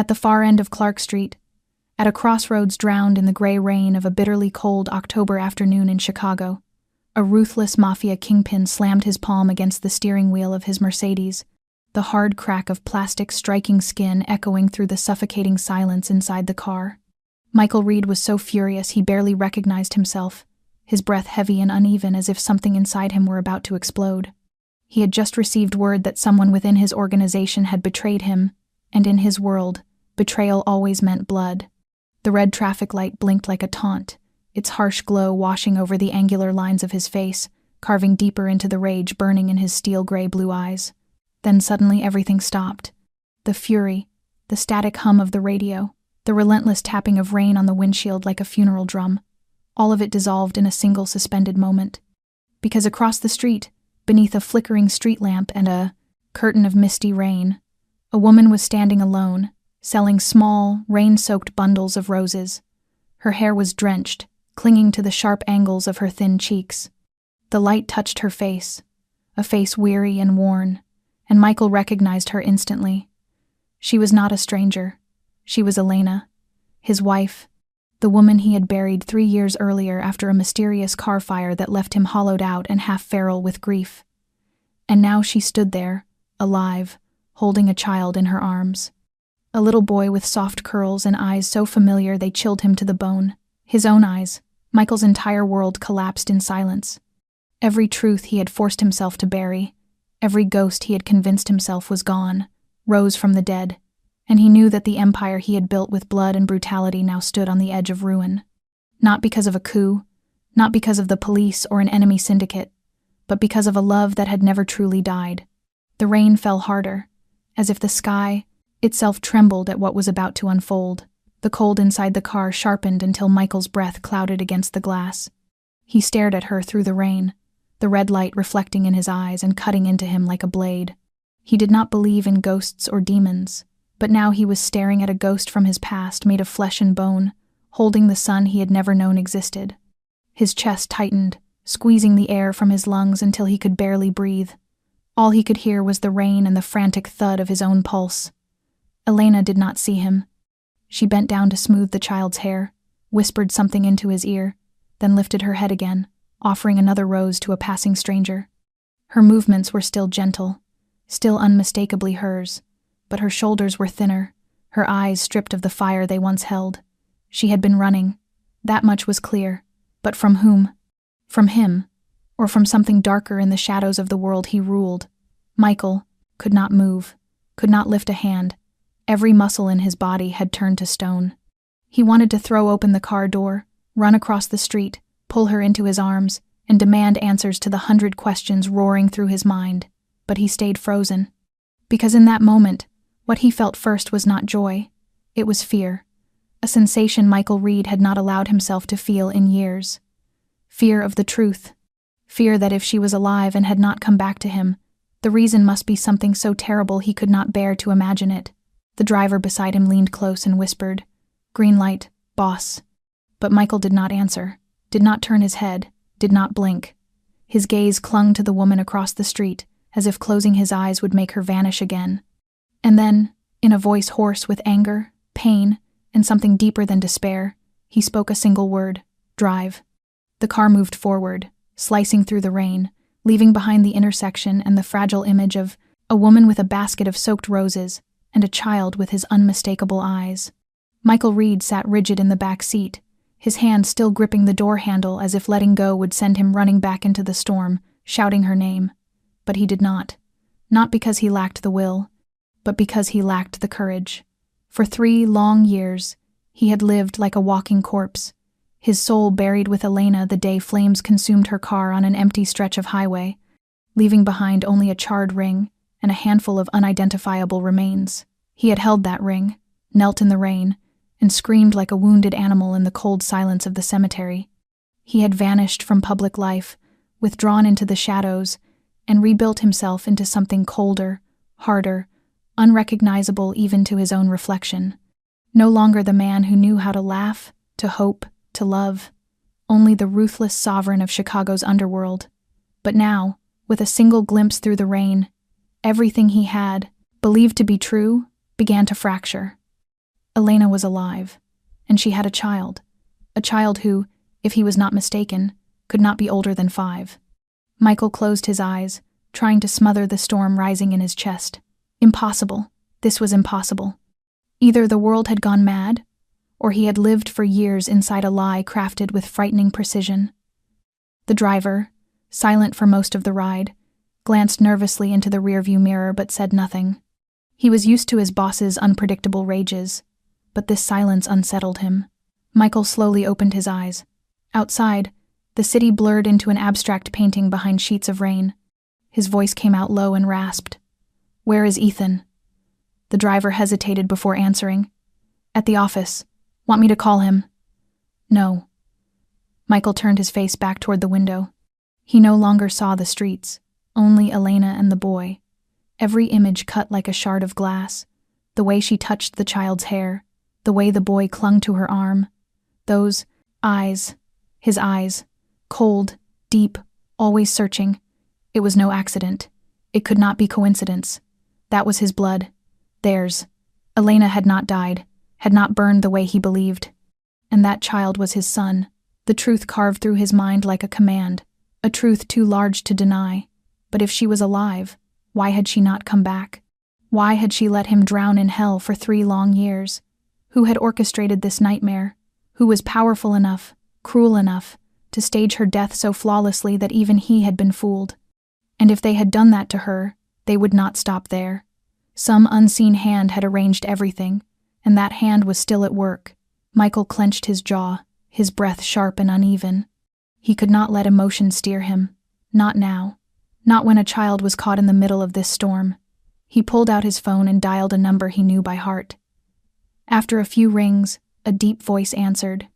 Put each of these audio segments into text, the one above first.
At the far end of Clark Street, at a crossroads drowned in the gray rain of a bitterly cold October afternoon in Chicago, a ruthless Mafia kingpin slammed his palm against the steering wheel of his Mercedes, the hard crack of plastic striking skin echoing through the suffocating silence inside the car. Michael Reed was so furious he barely recognized himself, his breath heavy and uneven as if something inside him were about to explode. He had just received word that someone within his organization had betrayed him, and in his world, betrayal always meant blood. The red traffic light blinked like a taunt, its harsh glow washing over the angular lines of his face, carving deeper into the rage burning in his steel-gray blue eyes. Then suddenly everything stopped. The fury, the static hum of the radio, the relentless tapping of rain on the windshield like a funeral drum, all of it dissolved in a single suspended moment. Because across the street, beneath a flickering street lamp and a curtain of misty rain, a woman was standing alone, selling small, rain-soaked bundles of roses. Her hair was drenched, clinging to the sharp angles of her thin cheeks. The light touched her face, a face weary and worn, and Michael recognized her instantly. She was not a stranger. She was Elena, his wife, the woman he had buried 3 years earlier after a mysterious car fire that left him hollowed out and half feral with grief. And now she stood there, alive, holding a child in her arms. A little boy with soft curls and eyes so familiar they chilled him to the bone. His own eyes. Michael's entire world collapsed in silence. Every truth he had forced himself to bury, every ghost he had convinced himself was gone, rose from the dead, and he knew that the empire he had built with blood and brutality now stood on the edge of ruin. Not because of a coup, not because of the police or an enemy syndicate, but because of a love that had never truly died. The rain fell harder, as if the sky itself trembled at what was about to unfold. The cold inside the car sharpened until Michael's breath clouded against the glass. He stared at her through the rain, the red light reflecting in his eyes and cutting into him like a blade. He did not believe in ghosts or demons, but now he was staring at a ghost from his past made of flesh and bone, holding the son he had never known existed. His chest tightened, squeezing the air from his lungs until he could barely breathe. All he could hear was the rain and the frantic thud of his own pulse. Elena did not see him. She bent down to smooth the child's hair, whispered something into his ear, then lifted her head again, offering another rose to a passing stranger. Her movements were still gentle, still unmistakably hers, but her shoulders were thinner, her eyes stripped of the fire they once held. She had been running. That much was clear. But from whom? From him, or from something darker in the shadows of the world he ruled. Michael could not move, could not lift a hand. Every muscle in his body had turned to stone. He wanted to throw open the car door, run across the street, pull her into his arms, and demand answers to the 100 questions roaring through his mind, but he stayed frozen. Because in that moment, what he felt first was not joy, it was fear, a sensation Michael Reed had not allowed himself to feel in years. Fear of the truth, fear that if she was alive and had not come back to him, the reason must be something so terrible he could not bear to imagine it. The driver beside him leaned close and whispered, "Green light, boss." But Michael did not answer, did not turn his head, did not blink. His gaze clung to the woman across the street, as if closing his eyes would make her vanish again. And then, in a voice hoarse with anger, pain, and something deeper than despair, he spoke a single word: drive. The car moved forward, slicing through the rain, leaving behind the intersection and the fragile image of a woman with a basket of soaked roses and a child with his unmistakable eyes. Michael Reed sat rigid in the back seat, his hand still gripping the door handle as if letting go would send him running back into the storm, shouting her name. But he did not. Not because he lacked the will, but because he lacked the courage. For 3 long years, he had lived like a walking corpse, his soul buried with Elena the day flames consumed her car on an empty stretch of highway, leaving behind only a charred ring and a handful of unidentifiable remains. He had held that ring, knelt in the rain, and screamed like a wounded animal in the cold silence of the cemetery. He had vanished from public life, withdrawn into the shadows, and rebuilt himself into something colder, harder, unrecognizable even to his own reflection. No longer the man who knew how to laugh, to hope, to love, only the ruthless sovereign of Chicago's underworld. But now, with a single glimpse through the rain, everything he had, believed to be true, began to fracture. Elena was alive, and she had a child who, if he was not mistaken, could not be older than 5. Michael closed his eyes, trying to smother the storm rising in his chest. Impossible. This was impossible. Either the world had gone mad, or he had lived for years inside a lie crafted with frightening precision. The driver, silent for most of the ride, glanced nervously into the rearview mirror but said nothing. He was used to his boss's unpredictable rages, but this silence unsettled him. Michael slowly opened his eyes. Outside, the city blurred into an abstract painting behind sheets of rain. His voice came out low and rasped. "Where is Ethan?" The driver hesitated before answering. "At the office. Want me to call him?" "No." Michael turned his face back toward the window. He no longer saw the streets, only Elena and the boy. Every image cut like a shard of glass. The way she touched the child's hair, the way the boy clung to her arm. Those eyes, his eyes, cold, deep, always searching. It was no accident. It could not be coincidence. That was his blood. Theirs. Elena had not died, had not burned the way he believed. And that child was his son. The truth carved through his mind like a command, a truth too large to deny. But if she was alive, why had she not come back? Why had she let him drown in hell for 3 long years? Who had orchestrated this nightmare? Who was powerful enough, cruel enough, to stage her death so flawlessly that even he had been fooled? And if they had done that to her, they would not stop there. Some unseen hand had arranged everything, and that hand was still at work. Michael clenched his jaw, his breath sharp and uneven. He could not let emotion steer him. Not now. Not when a child was caught in the middle of this storm. He pulled out his phone and dialed a number he knew by heart. After a few rings, a deep voice answered.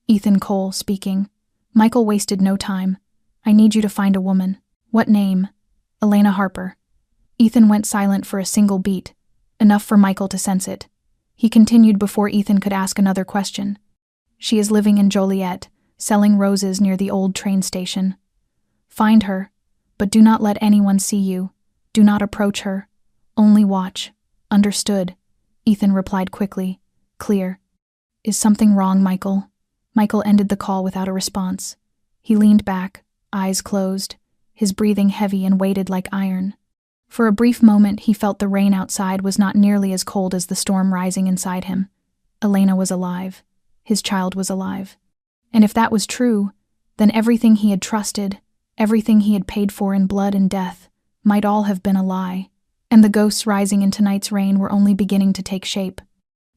"Ethan Cole speaking." Michael wasted no time. "I need you to find a woman." "What name?" "Elena Harper." Ethan went silent for a single beat, enough for Michael to sense it. He continued before Ethan could ask another question. "She is living in Joliet, selling roses near the old train station. Find her, but do not let anyone see you. Do not approach her. Only watch." "Understood," Ethan replied quickly, clear. "Is something wrong, Michael?" Michael ended the call without a response. He leaned back, eyes closed, his breathing heavy and weighted like iron. For a brief moment he felt the rain outside was not nearly as cold as the storm rising inside him. Elena was alive. His child was alive. And if that was true, then everything he had trusted, everything he had paid for in blood and death, might all have been a lie. And the ghosts rising in tonight's rain were only beginning to take shape.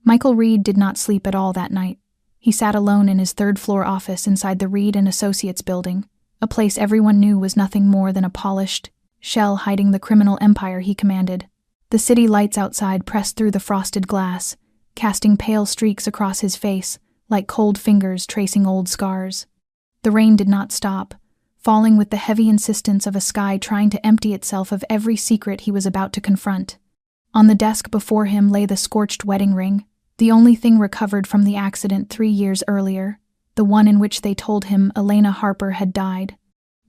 Michael Reed did not sleep at all that night. He sat alone in his 3rd-floor office inside the Reed and Associates building, a place everyone knew was nothing more than a polished shell hiding the criminal empire he commanded. The city lights outside pressed through the frosted glass, casting pale streaks across his face, like cold fingers tracing old scars. The rain did not stop, falling with the heavy insistence of a sky trying to empty itself of every secret he was about to confront. On the desk before him lay the scorched wedding ring, the only thing recovered from the accident 3 years earlier, the one in which they told him Elena Harper had died.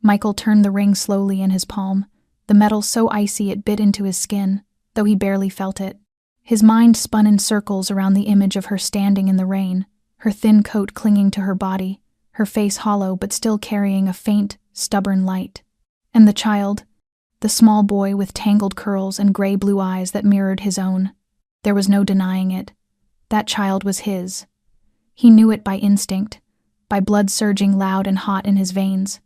Michael turned the ring slowly in his palm, the metal so icy it bit into his skin, though he barely felt it. His mind spun in circles around the image of her standing in the rain, her thin coat clinging to her body, her face hollow but still carrying a faint, stubborn light. And the child, the small boy with tangled curls and gray-blue eyes that mirrored his own. There was no denying it. That child was his. He knew it by instinct, by blood surging loud and hot in his veins.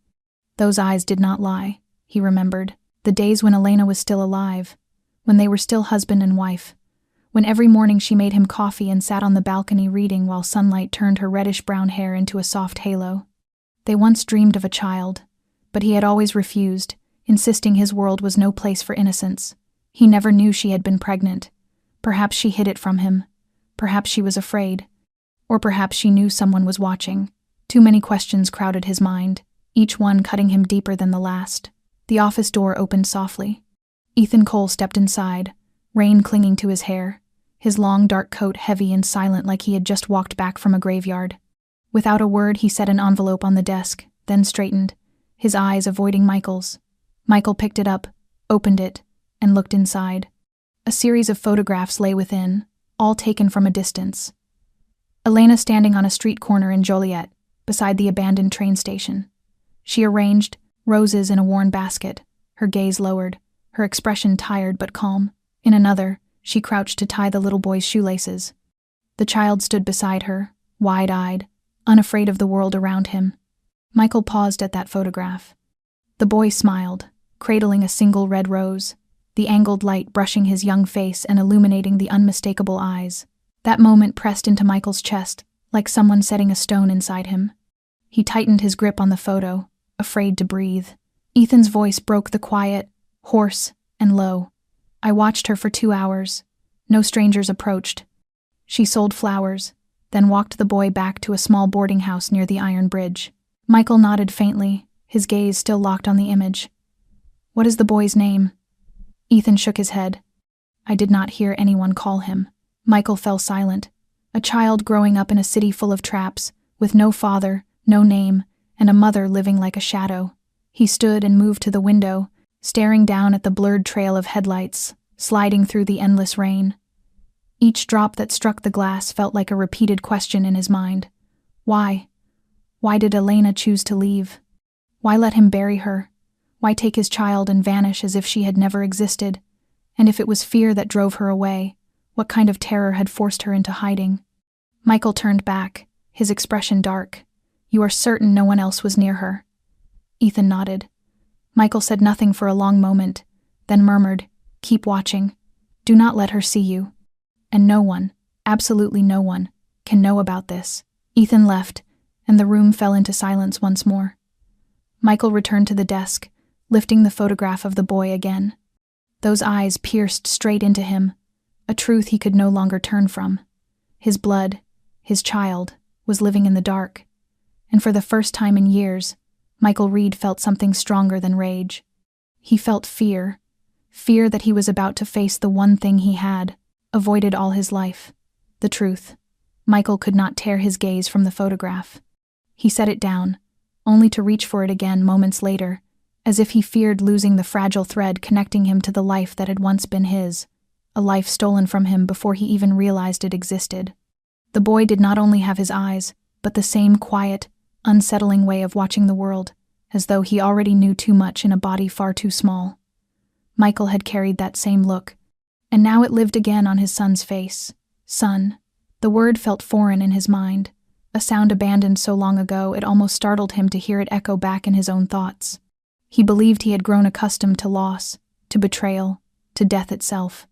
Those eyes did not lie, he remembered. The days when Elena was still alive, when they were still husband and wife, when every morning she made him coffee and sat on the balcony reading while sunlight turned her reddish-brown hair into a soft halo. They once dreamed of a child, but he had always refused, insisting his world was no place for innocence. He never knew she had been pregnant. Perhaps she hid it from him. Perhaps she was afraid. Or perhaps she knew someone was watching. Too many questions crowded his mind, each one cutting him deeper than the last. The office door opened softly. Ethan Cole stepped inside, rain clinging to his hair, his long dark coat heavy and silent like he had just walked back from a graveyard. Without a word, he set an envelope on the desk, then straightened, his eyes avoiding Michael's. Michael picked it up, opened it, and looked inside. A series of photographs lay within, all taken from a distance. Elena standing on a street corner in Joliet, beside the abandoned train station. She arranged roses in a worn basket, her gaze lowered, her expression tired but calm. In another, she crouched to tie the little boy's shoelaces. The child stood beside her, wide-eyed, unafraid of the world around him. Michael paused at that photograph. The boy smiled, cradling a single red rose, the angled light brushing his young face and illuminating the unmistakable eyes. That moment pressed into Michael's chest, like someone setting a stone inside him. He tightened his grip on the photo, afraid to breathe. Ethan's voice broke the quiet, hoarse and low. I watched her for 2 hours. No strangers approached. She sold flowers, then walked the boy back to a small boarding house near the iron bridge. Michael nodded faintly, his gaze still locked on the image. What is the boy's name? Ethan shook his head. I did not hear anyone call him. Michael fell silent. A child growing up in a city full of traps, with no father, no name, and a mother living like a shadow. He stood and moved to the window, staring down at the blurred trail of headlights, sliding through the endless rain. Each drop that struck the glass felt like a repeated question in his mind. Why? Why did Elena choose to leave? Why let him bury her? Why take his child and vanish as if she had never existed? And if it was fear that drove her away, what kind of terror had forced her into hiding? Michael turned back, his expression dark. You are certain no one else was near her? Ethan nodded. Michael said nothing for a long moment, then murmured, Keep watching. Do not let her see you. And no one, absolutely no one, can know about this. Ethan left, and the room fell into silence once more. Michael returned to the desk, lifting the photograph of the boy again. Those eyes pierced straight into him, a truth he could no longer turn from. His blood, his child, was living in the dark. And for the first time in years, Michael Reed felt something stronger than rage. He felt fear that he was about to face the one thing he had avoided all his life, the truth. Michael could not tear his gaze from the photograph. He set it down, only to reach for it again moments later, as if he feared losing the fragile thread connecting him to the life that had once been his, a life stolen from him before he even realized it existed. The boy did not only have his eyes, but the same quiet, unsettling way of watching the world, as though he already knew too much in a body far too small. Michael had carried that same look, and now it lived again on his son's face. Son. The word felt foreign in his mind, a sound abandoned so long ago it almost startled him to hear it echo back in his own thoughts. He believed he had grown accustomed to loss, to betrayal, to death itself.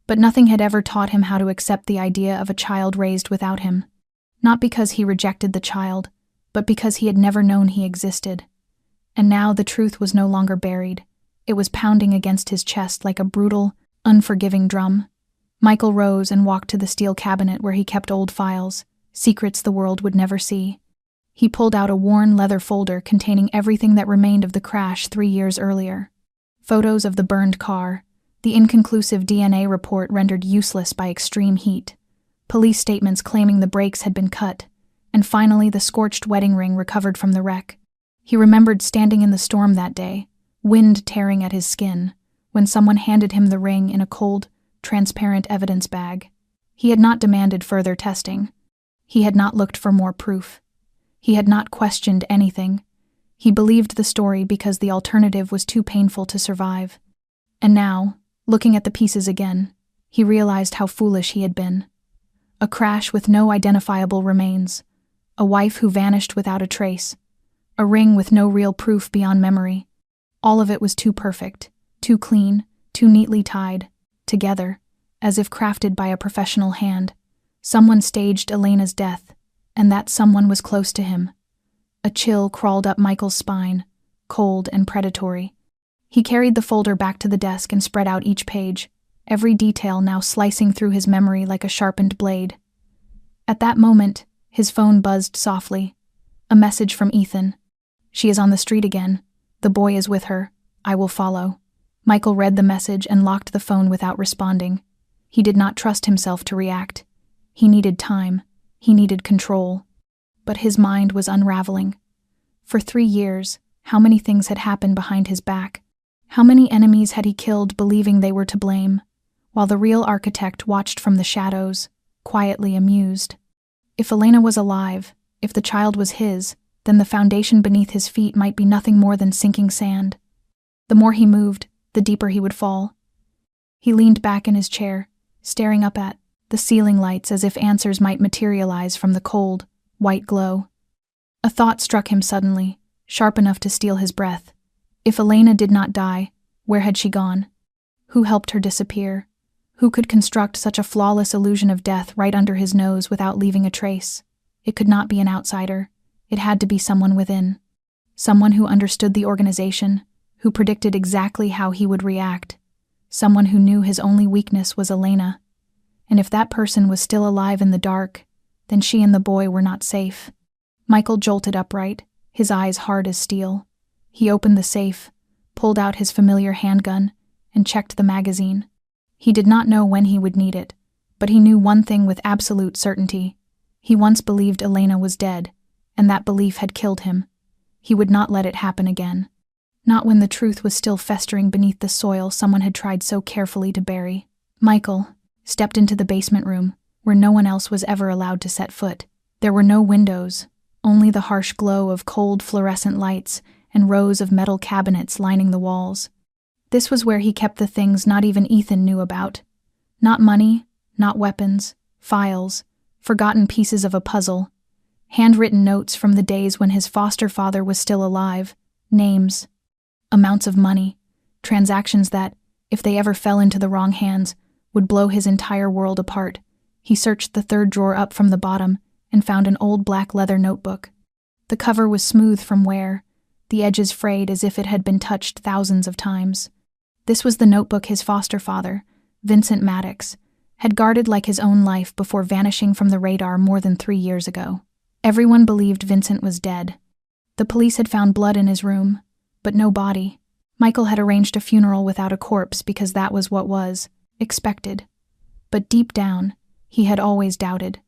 But nothing had ever taught him how to accept the idea of a child raised without him. Not because he rejected the child, but because he had never known he existed. And now the truth was no longer buried. It was pounding against his chest like a brutal, unforgiving drum. Michael rose and walked to the steel cabinet where he kept old files, secrets the world would never see. He pulled out a worn leather folder containing everything that remained of the crash 3 years earlier. Photos of the burned car, the inconclusive DNA report rendered useless by extreme heat, police statements claiming the brakes had been cut, and finally the scorched wedding ring recovered from the wreck. He remembered standing in the storm that day, wind tearing at his skin, when someone handed him the ring in a cold, transparent evidence bag. He had not demanded further testing. He had not looked for more proof. He had not questioned anything. He believed the story because the alternative was too painful to survive. And now, looking at the pieces again, he realized how foolish he had been. A crash with no identifiable remains, a wife who vanished without a trace, a ring with no real proof beyond memory. All of it was too perfect, too clean, too neatly tied, together, as if crafted by a professional hand. Someone staged Elena's death, and that someone was close to him. A chill crawled up Michael's spine, cold and predatory. He carried the folder back to the desk and spread out each page, every detail now slicing through his memory like a sharpened blade. At that moment, his phone buzzed softly. A message from Ethan. She is on the street again. The boy is with her. I will follow. Michael read the message and locked the phone without responding. He did not trust himself to react. He needed time. He needed control. But his mind was unraveling. For 3 years, how many things had happened behind his back? How many enemies had he killed believing they were to blame? while the real architect watched from the shadows, quietly amused. If Elena was alive, if the child was his, then the foundation beneath his feet might be nothing more than sinking sand. The more he moved, the deeper he would fall. He leaned back in his chair, staring up at the ceiling lights as if answers might materialize from the cold, white glow. A thought struck him suddenly, sharp enough to steal his breath. If Elena did not die, where had she gone? Who helped her disappear? Who could construct such a flawless illusion of death right under his nose without leaving a trace? It could not be an outsider. It had to be someone within. Someone who understood the organization, who predicted exactly how he would react. Someone who knew his only weakness was Elena. And if that person was still alive in the dark, then she and the boy were not safe. Michael jolted upright, his eyes hard as steel. He opened the safe, pulled out his familiar handgun, and checked the magazine. He did not know when he would need it, but he knew one thing with absolute certainty. He once believed Elena was dead, and that belief had killed him. He would not let it happen again. Not when the truth was still festering beneath the soil someone had tried so carefully to bury. Michael stepped into the basement room, where no one else was ever allowed to set foot. There were no windows, only the harsh glow of cold fluorescent lights and rows of metal cabinets lining the walls. This was where he kept the things not even Ethan knew about. Not money, not weapons, files, forgotten pieces of a puzzle, handwritten notes from the days when his foster father was still alive, names, amounts of money, transactions that, if they ever fell into the wrong hands, would blow his entire world apart. He searched the third drawer up from the bottom and found an old black leather notebook. The cover was smooth from wear, the edges frayed as if it had been touched thousands of times. This was the notebook his foster father, Vincent Maddox, had guarded like his own life before vanishing from the radar more than 3 years ago. Everyone believed Vincent was dead. The police had found blood in his room, but no body. Michael had arranged a funeral without a corpse because that was what was expected. But deep down, he had always doubted.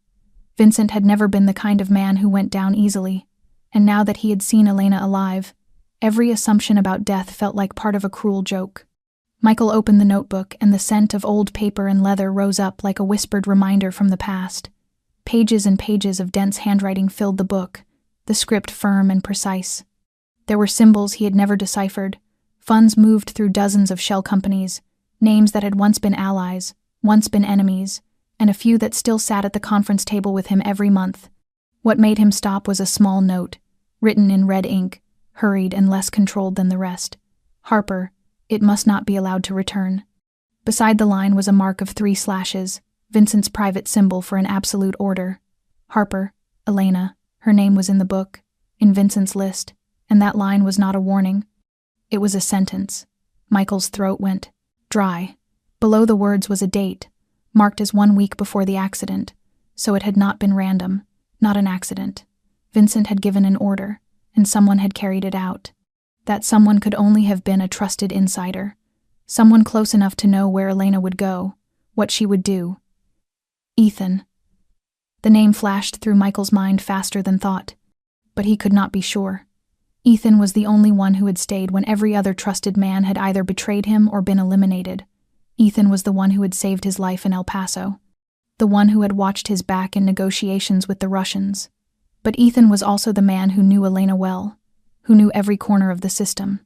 Vincent had never been the kind of man who went down easily, and now that he had seen Elena alive, every assumption about death felt like part of a cruel joke. Michael opened the notebook, and the scent of old paper and leather rose up like a whispered reminder from the past. Pages and pages of dense handwriting filled the book, the script firm and precise. There were symbols he had never deciphered, funds moved through dozens of shell companies, names that had once been allies, once been enemies, and a few that still sat at the conference table with him every month. What made him stop was a small note, written in red ink, hurried and less controlled than the rest. Harper, it must not be allowed to return. Beside the line was a mark of 3 slashes, Vincent's private symbol for an absolute order. Harper, Elena, her name was in the book, in Vincent's list, and that line was not a warning. It was a sentence. Michael's throat went dry. Below the words was a date, marked as 1 week before the accident, so it had not been random, not an accident. Vincent had given an order, and someone had carried it out. That someone could only have been a trusted insider, someone close enough to know where Elena would go, what she would do. Ethan. The name flashed through Michael's mind faster than thought, but he could not be sure. Ethan was the only one who had stayed when every other trusted man had either betrayed him or been eliminated. Ethan was the one who had saved his life in El Paso, the one who had watched his back in negotiations with the Russians. But Ethan was also the man who knew Elena well, who knew every corner of the system.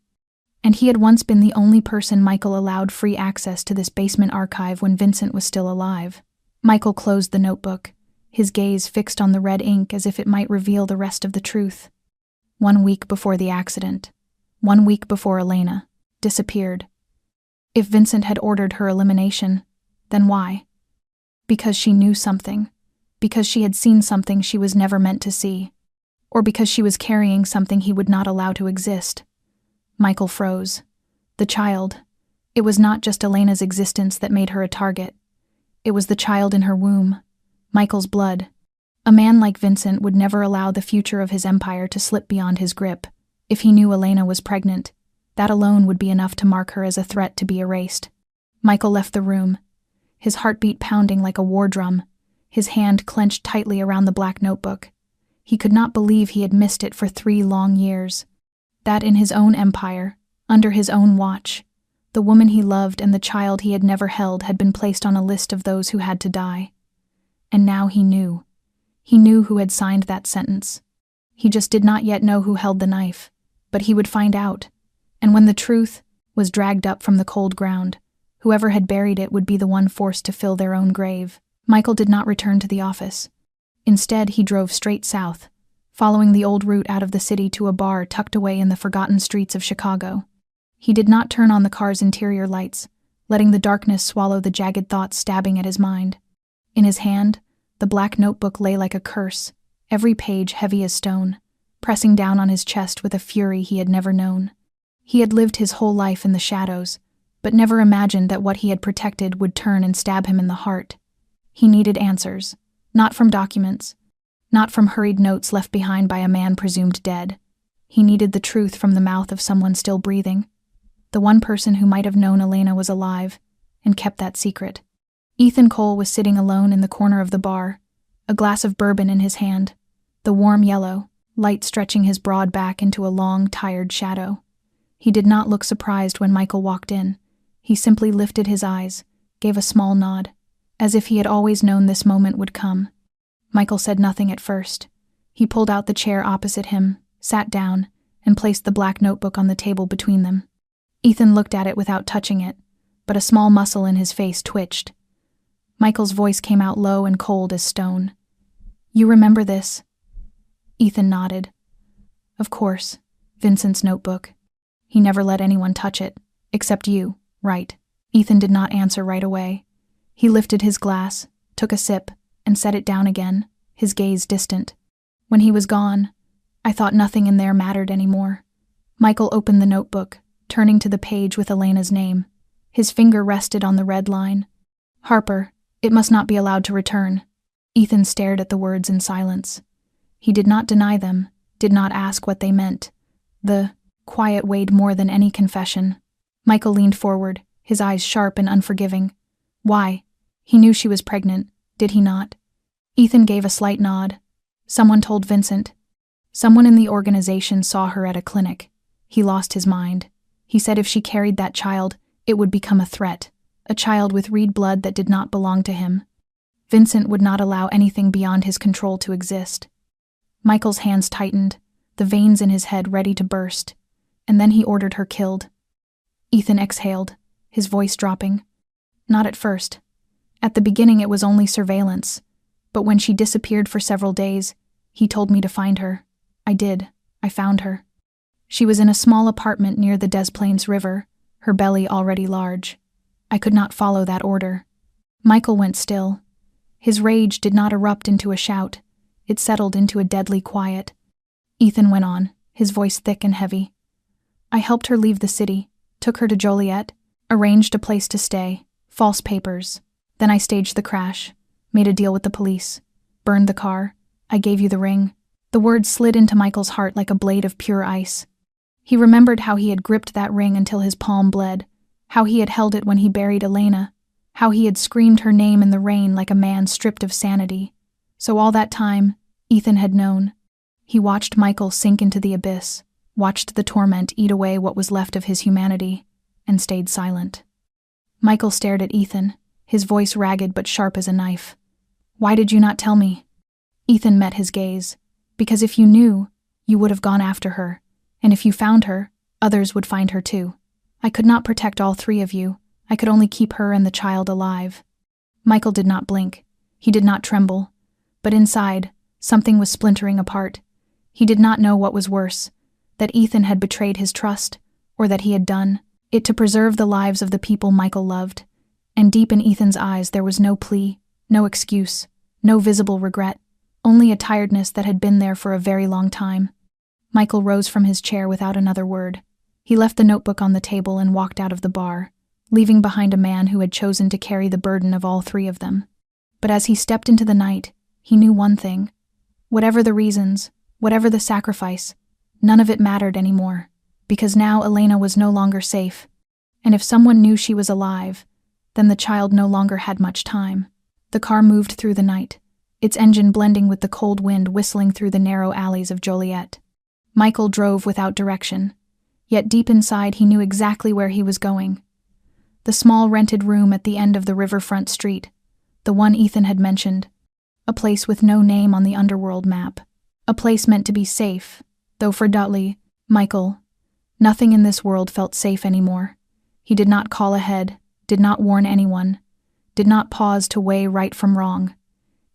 And he had once been the only person Michael allowed free access to this basement archive when Vincent was still alive. Michael closed the notebook, his gaze fixed on the red ink as if it might reveal the rest of the truth. 1 week before the accident. 1 week before Elena disappeared. If Vincent had ordered her elimination, then why? Because she knew something. Because she had seen something she was never meant to see. Or because she was carrying something he would not allow to exist. Michael froze. The child. It was not just Elena's existence that made her a target. It was the child in her womb. Michael's blood. A man like Vincent would never allow the future of his empire to slip beyond his grip. If he knew Elena was pregnant, that alone would be enough to mark her as a threat to be erased. Michael left the room, his heartbeat pounding like a war drum, his hand clenched tightly around the black notebook. He could not believe he had missed it for 3 long years. That in his own empire, under his own watch, The woman he loved and the child he had never held had been placed on a list of those who had to die. And now he knew. He knew who had signed that sentence. He just did not yet know who held the knife, but he would find out. And when the truth was dragged up from the cold ground, whoever had buried it would be the one forced to fill their own grave. Michael did not return to the office. Instead, he drove straight south, following the old route out of the city to a bar tucked away in the forgotten streets of Chicago. He did not turn on the car's interior lights, letting the darkness swallow the jagged thoughts stabbing at his mind. In his hand, the black notebook lay like a curse, every page heavy as stone, pressing down on his chest with a fury he had never known. He had lived his whole life in the shadows, but never imagined that what he had protected would turn and stab him in the heart. He needed answers, not from documents, not from hurried notes left behind by a man presumed dead. He needed the truth from the mouth of someone still breathing, the one person who might have known Elena was alive and kept that secret. Ethan Cole was sitting alone in the corner of the bar, a glass of bourbon in his hand, the warm yellow light stretching his broad back into a long, tired shadow. He did not look surprised when Michael walked in. He simply lifted his eyes, gave a small nod, as if he had always known this moment would come. Michael said nothing at first. He pulled out the chair opposite him, sat down, and placed the black notebook on the table between them. Ethan looked at it without touching it, but a small muscle in his face twitched. Michael's voice came out low and cold as stone. "You remember this?" Ethan nodded. "Of course, Vincent's notebook. He never let anyone touch it, except you, right?" Ethan did not answer right away. He lifted his glass, took a sip, and set it down again, his gaze distant. When he was gone, I thought nothing in there mattered anymore. Michael opened the notebook, turning to the page with Elena's name. His finger rested on the red line. "Harper, it must not be allowed to return." Ethan stared at the words in silence. He did not deny them, did not ask what they meant. The quiet weighed more than any confession. Michael leaned forward, his eyes sharp and unforgiving. "Why? He knew she was pregnant, did he not?" Ethan gave a slight nod. "Someone told Vincent. Someone in the organization saw her at a clinic. He lost his mind. He said if she carried that child, it would become a threat, a child with red blood that did not belong to him. Vincent would not allow anything beyond his control to exist." Michael's hands tightened, the veins in his head ready to burst, and then he ordered her killed. Ethan exhaled, his voice dropping. "Not at first. At the beginning it was only surveillance, but when she disappeared for several days, he told me to find her. I did. I found her. She was in a small apartment near the Des Plaines River, her belly already large. I could not follow that order." Michael went still. His rage did not erupt into a shout. It settled into a deadly quiet. Ethan went on, his voice thick and heavy. "I helped her leave the city, took her to Joliet, arranged a place to stay, false papers. Then I staged the crash, made a deal with the police, burned the car. I gave you the ring." The words slid into Michael's heart like a blade of pure ice. He remembered how he had gripped that ring until his palm bled, how he had held it when he buried Elena, how he had screamed her name in the rain like a man stripped of sanity. So all that time, Ethan had known. He watched Michael sink into the abyss, watched the torment eat away what was left of his humanity, and stayed silent. Michael stared at Ethan, his voice ragged but sharp as a knife. "Why did you not tell me?" Ethan met his gaze. "Because if you knew, you would have gone after her. And if you found her, others would find her too. I could not protect all three of you. I could only keep her and the child alive." Michael did not blink. He did not tremble. But inside, something was splintering apart. He did not know what was worse, that Ethan had betrayed his trust, or that he had done it to preserve the lives of the people Michael loved. And deep in Ethan's eyes there was no plea, no excuse, no visible regret, only a tiredness that had been there for a very long time. Michael rose from his chair without another word. He left the notebook on the table and walked out of the bar, leaving behind a man who had chosen to carry the burden of all three of them. But as he stepped into the night, he knew one thing. Whatever the reasons, whatever the sacrifice, none of it mattered anymore, because now Elena was no longer safe. And if someone knew she was alive, then the child no longer had much time. The car moved through the night, its engine blending with the cold wind whistling through the narrow alleys of Joliet. Michael drove without direction, yet deep inside he knew exactly where he was going. The small rented room at the end of the riverfront street, the one Ethan had mentioned. A place with no name on the underworld map. A place meant to be safe, though for Dudley, Michael, nothing in this world felt safe anymore. He did not call ahead, did not warn anyone, did not pause to weigh right from wrong.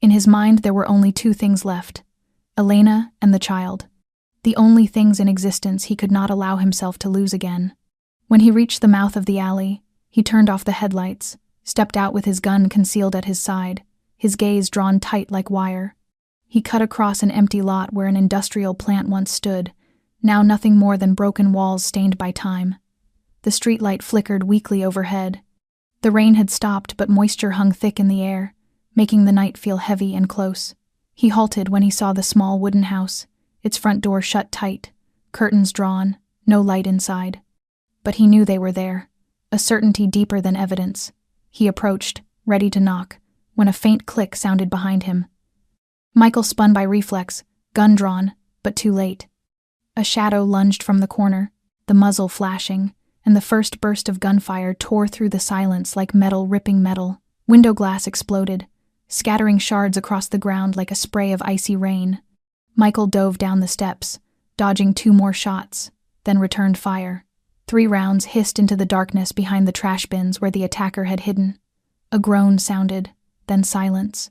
In his mind there were only two things left: Elena and the child. The only things in existence he could not allow himself to lose again. When he reached the mouth of the alley, he turned off the headlights, stepped out with his gun concealed at his side, his gaze drawn tight like wire. He cut across an empty lot where an industrial plant once stood, now nothing more than broken walls stained by time. The streetlight flickered weakly overhead. The rain had stopped, but moisture hung thick in the air, making the night feel heavy and close. He halted when he saw the small wooden house, its front door shut tight, curtains drawn, no light inside. But he knew they were there, a certainty deeper than evidence. He approached, ready to knock, when a faint click sounded behind him. Michael spun by reflex, gun drawn, but too late. A shadow lunged from the corner, the muzzle flashing, and the first burst of gunfire tore through the silence like metal ripping metal. Window glass exploded, scattering shards across the ground like a spray of icy rain. Michael dove down the steps, dodging 2 more shots, then returned fire. 3 rounds hissed into the darkness behind the trash bins where the attacker had hidden. A groan sounded, then silence.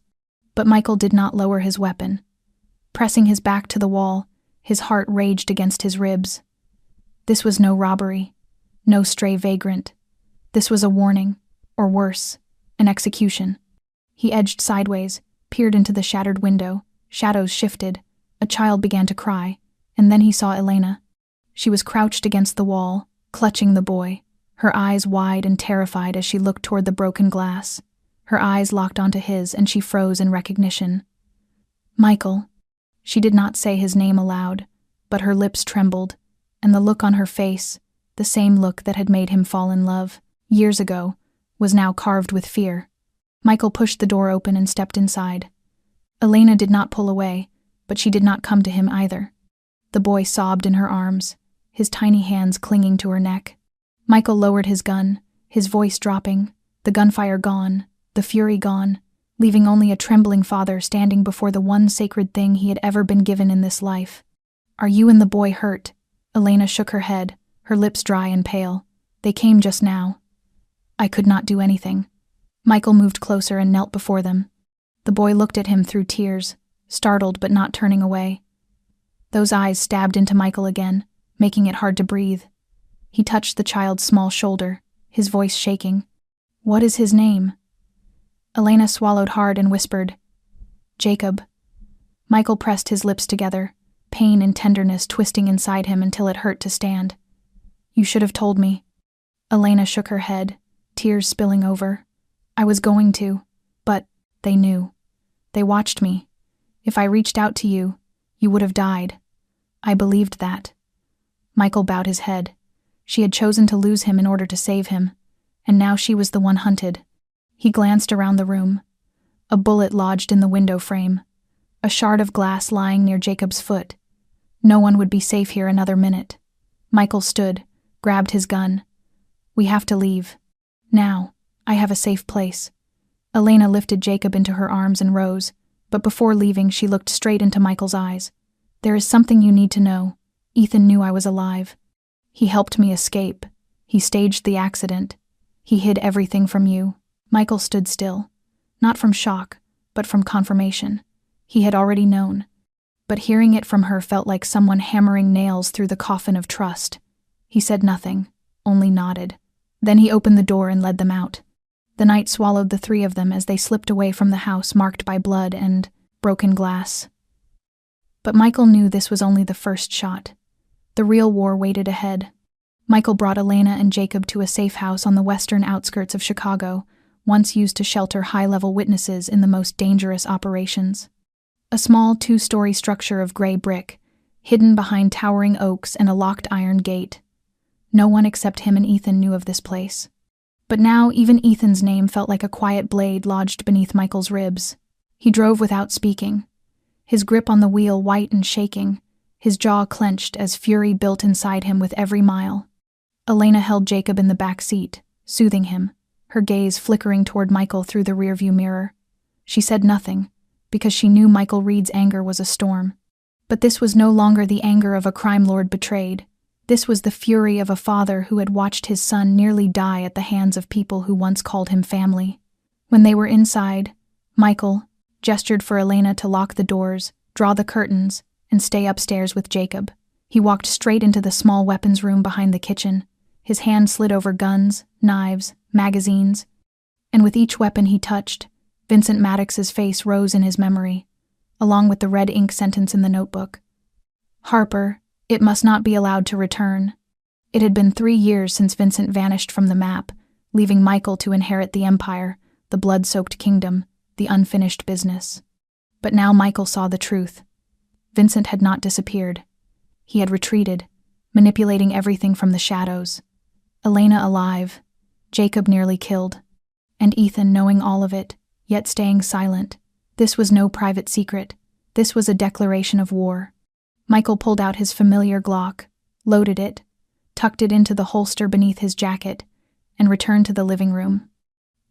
But Michael did not lower his weapon. Pressing his back to the wall, his heart raged against his ribs. This was no robbery, no stray vagrant. This was a warning, or worse, an execution. He edged sideways, peered into the shattered window. Shadows shifted. A child began to cry, and then he saw Elena. She was crouched against the wall, clutching the boy, her eyes wide and terrified as she looked toward the broken glass. Her eyes locked onto his, and she froze in recognition. Michael. She did not say his name aloud, but her lips trembled, and the look on her face, the same look that had made him fall in love, years ago, was now carved with fear. Michael pushed the door open and stepped inside. Elena did not pull away, but she did not come to him either. The boy sobbed in her arms, his tiny hands clinging to her neck. Michael lowered his gun, his voice dropping, the gunfire gone, the fury gone, leaving only a trembling father standing before the one sacred thing he had ever been given in this life. "Are you and the boy hurt?" Elena shook her head, her lips dry and pale. "They came just now." "I could not do anything." Michael moved closer and knelt before them. The boy looked at him through tears, startled but not turning away. Those eyes stabbed into Michael again, making it hard to breathe. He touched the child's small shoulder, his voice shaking. "What is his name?" Elena swallowed hard and whispered, "Jacob." Michael pressed his lips together, pain and tenderness twisting inside him until it hurt to stand. "You should have told me." Elena shook her head, tears spilling over. "I was going to, but they knew. They watched me. If I reached out to you, you would have died. I believed that." Michael bowed his head. She had chosen to lose him in order to save him, and now she was the one hunted. He glanced around the room. A bullet lodged in the window frame, a shard of glass lying near Jacob's foot. No one would be safe here another minute. Michael stood, grabbed his gun. "We have to leave. Now. I have a safe place." Elena lifted Jacob into her arms and rose, but before leaving she looked straight into Michael's eyes. "There is something you need to know. Ethan knew I was alive. He helped me escape. He staged the accident. He hid everything from you." Michael stood still, not from shock, but from confirmation. He had already known, but hearing it from her felt like someone hammering nails through the coffin of trust. He said nothing, only nodded. Then he opened the door and led them out. The night swallowed the 3 of them as they slipped away from the house marked by blood and broken glass. But Michael knew this was only the first shot. The real war waited ahead. Michael brought Elena and Jacob to a safe house on the western outskirts of Chicago, once used to shelter high-level witnesses in the most dangerous operations. A small 2-story structure of gray brick, hidden behind towering oaks and a locked iron gate. No one except him and Ethan knew of this place. But now even Ethan's name felt like a quiet blade lodged beneath Michael's ribs. He drove without speaking, his grip on the wheel white and shaking, his jaw clenched as fury built inside him with every mile. Elena held Jacob in the back seat, soothing him, her gaze flickering toward Michael through the rearview mirror. She said nothing, because she knew Michael Reed's anger was a storm. But this was no longer the anger of a crime lord betrayed. This was the fury of a father who had watched his son nearly die at the hands of people who once called him family. When they were inside, Michael gestured for Elena to lock the doors, draw the curtains, and stay upstairs with Jacob. He walked straight into the small weapons room behind the kitchen. His hand slid over guns, knives, magazines, and with each weapon he touched, Vincent Maddox's face rose in his memory, along with the red ink sentence in the notebook. Harper, it must not be allowed to return. It had been 3 years since Vincent vanished from the map, leaving Michael to inherit the empire, the blood-soaked kingdom, the unfinished business. But now Michael saw the truth. Vincent had not disappeared. He had retreated, manipulating everything from the shadows. Elena alive, Jacob nearly killed, and Ethan knowing all of it, yet staying silent. This was no private secret. This was a declaration of war. Michael pulled out his familiar Glock, loaded it, tucked it into the holster beneath his jacket, and returned to the living room.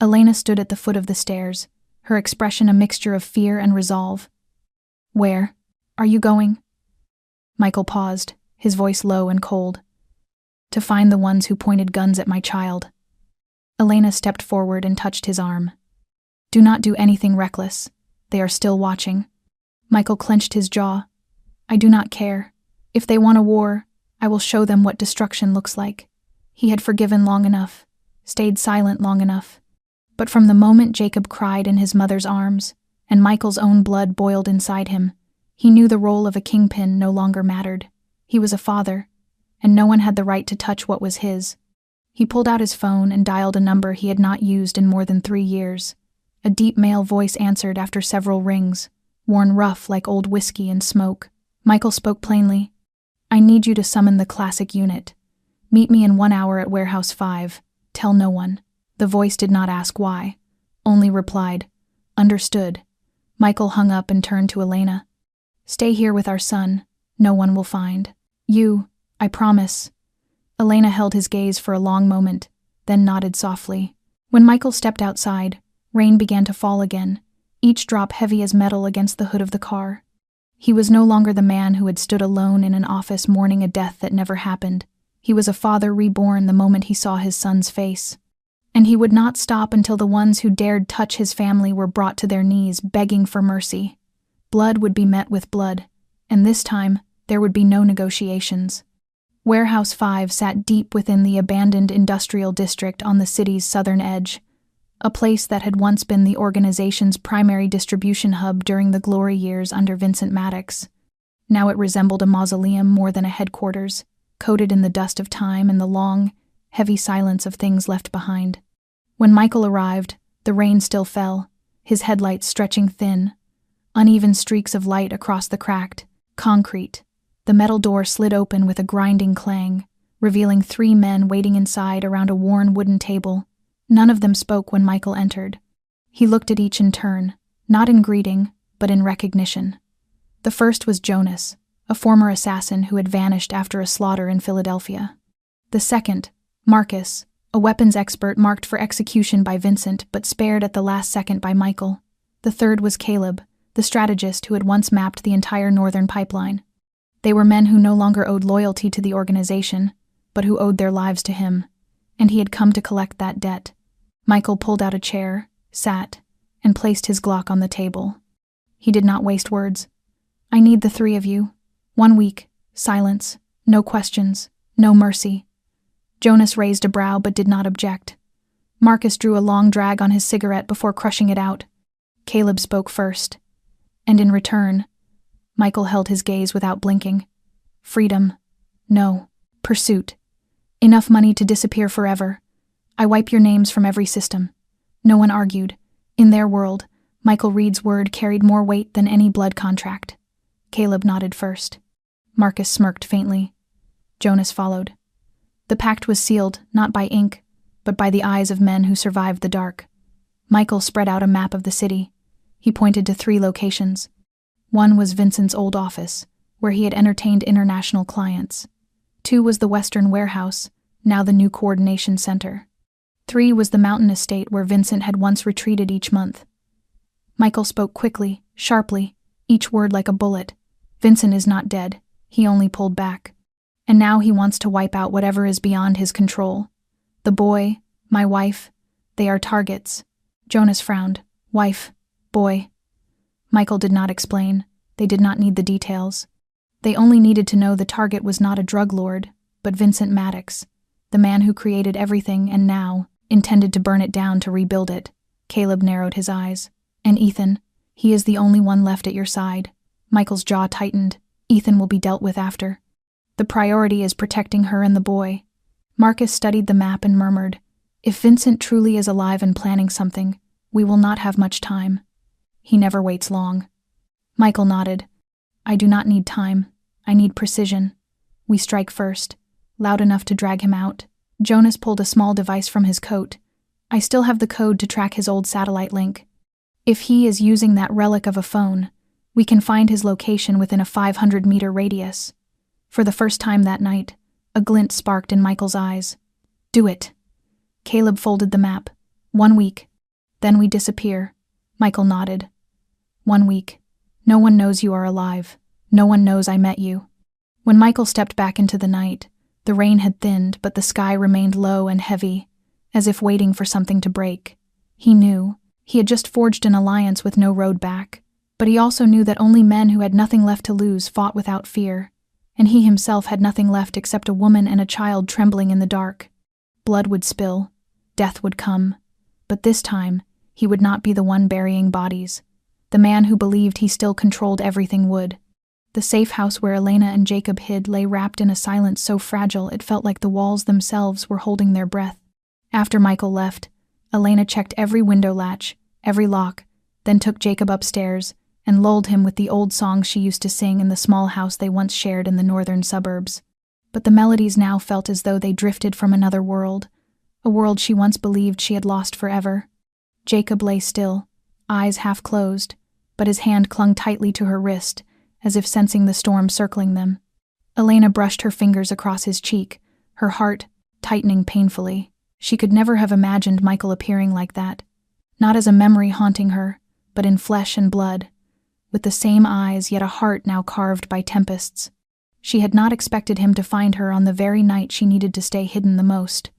Elena stood at the foot of the stairs, her expression a mixture of fear and resolve. "Where are you going?" Michael paused, his voice low and cold. "To find the ones who pointed guns at my child." Elena stepped forward and touched his arm. "Do not do anything reckless. They are still watching." Michael clenched his jaw. "I do not care. If they want a war, I will show them what destruction looks like." He had forgiven long enough, stayed silent long enough. But from the moment Jacob cried in his mother's arms, and Michael's own blood boiled inside him, he knew the role of a kingpin no longer mattered. He was a father, and no one had the right to touch what was his. He pulled out his phone and dialed a number he had not used in more than 3 years. A deep male voice answered after several rings, worn rough like old whiskey and smoke. Michael spoke plainly. "I need you to summon the classic unit. Meet me in 1 hour at Warehouse 5. Tell no one." The voice did not ask why, only replied, "Understood." Michael hung up and turned to Elena. "Stay here with our son. No one will find you, I promise." Elena held his gaze for a long moment, then nodded softly. When Michael stepped outside, rain began to fall again, each drop heavy as metal against the hood of the car. He was no longer the man who had stood alone in an office mourning a death that never happened. He was a father reborn the moment he saw his son's face. And he would not stop until the ones who dared touch his family were brought to their knees, begging for mercy. Blood would be met with blood, and this time there would be no negotiations. Warehouse 5 sat deep within the abandoned industrial district on the city's southern edge, a place that had once been the organization's primary distribution hub during the glory years under Vincent Maddox. Now it resembled a mausoleum more than a headquarters, coated in the dust of time and the long, heavy silence of things left behind. When Michael arrived, the rain still fell, his headlights stretching thin, uneven streaks of light across the cracked concrete. The metal door slid open with a grinding clang, revealing 3 men waiting inside around a worn wooden table. None of them spoke when Michael entered. He looked at each in turn, not in greeting, but in recognition. The first was Jonas, a former assassin who had vanished after a slaughter in Philadelphia. The second, Marcus, a weapons expert marked for execution by Vincent but spared at the last second by Michael. The third was Caleb, the strategist who had once mapped the entire northern pipeline. They were men who no longer owed loyalty to the organization, but who owed their lives to him, and he had come to collect that debt. Michael pulled out a chair, sat, and placed his Glock on the table. He did not waste words. "I need the 3 of you. 1 week, silence, no questions, no mercy." Jonas raised a brow but did not object. Marcus drew a long drag on his cigarette before crushing it out. Caleb spoke first. And in return, Michael held his gaze without blinking. "Freedom. No. Pursuit. Enough money to disappear forever. I wipe your names from every system." No one argued. In their world, Michael Reed's word carried more weight than any blood contract. Caleb nodded first. Marcus smirked faintly. Jonas followed. The pact was sealed, not by ink, but by the eyes of men who survived the dark. Michael spread out a map of the city. He pointed to 3 locations. One was Vincent's old office, where he had entertained international clients. 2 was the Western Warehouse, now the new coordination center. 3 was the mountain estate where Vincent had once retreated each month. Michael spoke quickly, sharply, each word like a bullet. Vincent is not dead. He only pulled back. And now he wants to wipe out whatever is beyond his control. The boy, my wife, they are targets. Jonas frowned. Wife, boy. Michael did not explain. They did not need the details. They only needed to know the target was not a drug lord, but Vincent Maddox, the man who created everything and now intended to burn it down to rebuild it. Caleb narrowed his eyes. And Ethan, he is the only one left at your side. Michael's jaw tightened. Ethan will be dealt with after. The priority is protecting her and the boy. Marcus studied the map and murmured, if Vincent truly is alive and planning something, we will not have much time. He never waits long. Michael nodded. I do not need time. I need precision. We strike first, loud enough to drag him out. Jonas pulled a small device from his coat. I still have the code to track his old satellite link. If he is using that relic of a phone, we can find his location within a 500-meter radius. For the first time that night, a glint sparked in Michael's eyes. Do it. Caleb folded the map. 1 week. Then we disappear. Michael nodded. 1 week. No one knows you are alive. No one knows I met you. When Michael stepped back into the night, the rain had thinned, but the sky remained low and heavy, as if waiting for something to break. He knew. He had just forged an alliance with no road back, but he also knew that only men who had nothing left to lose fought without fear, and he himself had nothing left except a woman and a child trembling in the dark. Blood would spill. Death would come. But this time, he would not be the one burying bodies. The man who believed he still controlled everything would. The safe house where Elena and Jacob hid lay wrapped in a silence so fragile it felt like the walls themselves were holding their breath. After Michael left, Elena checked every window latch, every lock, then took Jacob upstairs and lulled him with the old songs she used to sing in the small house they once shared in the northern suburbs. But the melodies now felt as though they drifted from another world, a world she once believed she had lost forever. Jacob lay still, eyes half closed, but his hand clung tightly to her wrist, as if sensing the storm circling them. Elena brushed her fingers across his cheek, her heart tightening painfully. She could never have imagined Michael appearing like that, not as a memory haunting her, but in flesh and blood, with the same eyes yet a heart now carved by tempests. She had not expected him to find her on the very night she needed to stay hidden the most,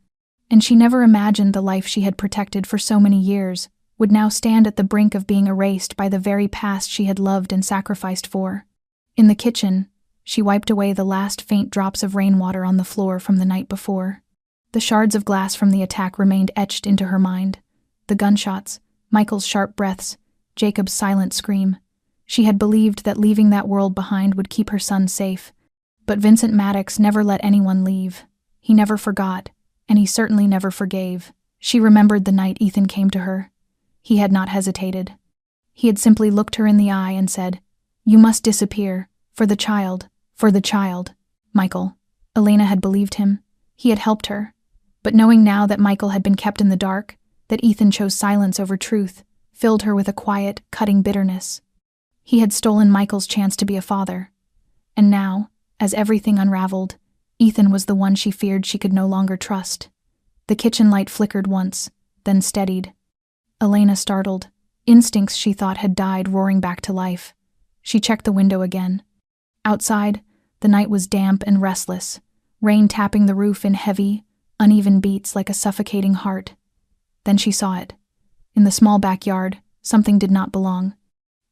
and she never imagined the life she had protected for so many years would now stand at the brink of being erased by the very past she had loved and sacrificed for. In the kitchen, she wiped away the last faint drops of rainwater on the floor from the night before. The shards of glass from the attack remained etched into her mind. The gunshots, Michael's sharp breaths, Jacob's silent scream. She had believed that leaving that world behind would keep her son safe. But Vincent Maddox never let anyone leave. He never forgot, and he certainly never forgave. She remembered the night Ethan came to her. He had not hesitated. He had simply looked her in the eye and said, "You must disappear. For the child. For the child." Michael. Elena had believed him. He had helped her. But knowing now that Michael had been kept in the dark, that Ethan chose silence over truth, filled her with a quiet, cutting bitterness. He had stolen Michael's chance to be a father. And now, as everything unraveled, Ethan was the one she feared she could no longer trust. The kitchen light flickered once, then steadied. Elena startled. Instincts she thought had died roaring back to life. She checked the window again. Outside, the night was damp and restless, rain tapping the roof in heavy, uneven beats like a suffocating heart. Then she saw it. In the small backyard, something did not belong.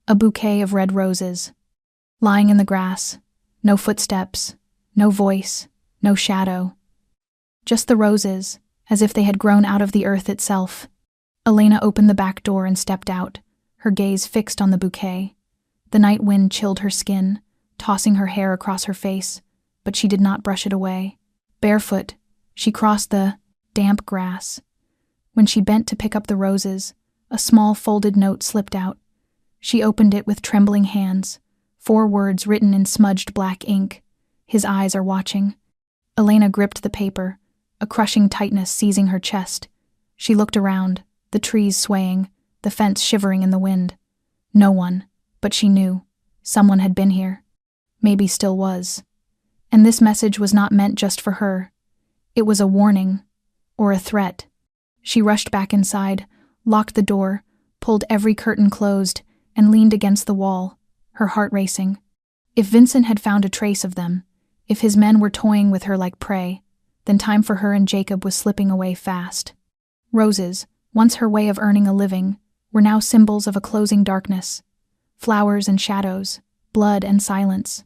A bouquet of red roses. Lying in the grass, no footsteps, no voice, no shadow. Just the roses, as if they had grown out of the earth itself. Elena opened the back door and stepped out, her gaze fixed on the bouquet. The night wind chilled her skin, tossing her hair across her face, but she did not brush it away. Barefoot, she crossed the damp grass. When she bent to pick up the roses, a small folded note slipped out. She opened it with trembling hands, 4 words written in smudged black ink. His eyes are watching. Elena gripped the paper, a crushing tightness seizing her chest. She looked around, the trees swaying, the fence shivering in the wind. No one, but she knew. Someone had been here. Maybe still was. And this message was not meant just for her. It was a warning, or a threat. She rushed back inside, locked the door, pulled every curtain closed, and leaned against the wall, her heart racing. If Vincent had found a trace of them, if his men were toying with her like prey, then time for her and Jacob was slipping away fast. Roses, once her way of earning a living, were now symbols of a closing darkness. Flowers and shadows, blood and silence.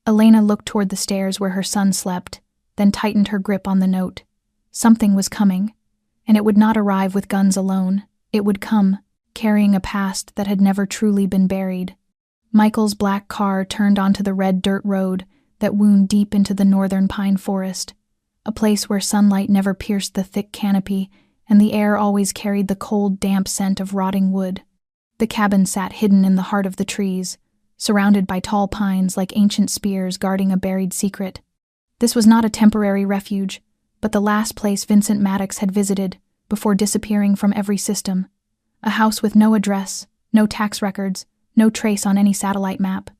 Elena looked toward the stairs where her son slept, then tightened her grip on the note. Something was coming, and it would not arrive with guns alone. It would come, carrying a past that had never truly been buried. Michael's black car turned onto the red dirt road that wound deep into the northern pine forest, a place where sunlight never pierced the thick canopy and the air always carried the cold, damp scent of rotting wood. The cabin sat hidden in the heart of the trees, surrounded by tall pines like ancient spears guarding a buried secret. This was not a temporary refuge, but the last place Vincent Maddox had visited before disappearing from every system. A house with no address, no tax records, no trace on any satellite map.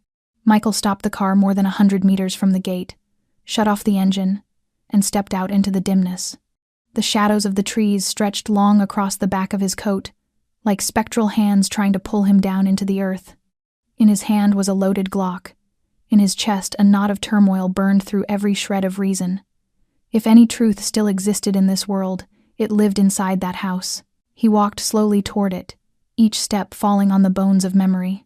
Michael stopped the car more than 100 meters from the gate, shut off the engine, and stepped out into the dimness. The shadows of the trees stretched long across the back of his coat, like spectral hands trying to pull him down into the earth. In his hand was a loaded Glock. In his chest, a knot of turmoil burned through every shred of reason. If any truth still existed in this world, it lived inside that house. He walked slowly toward it, each step falling on the bones of memory.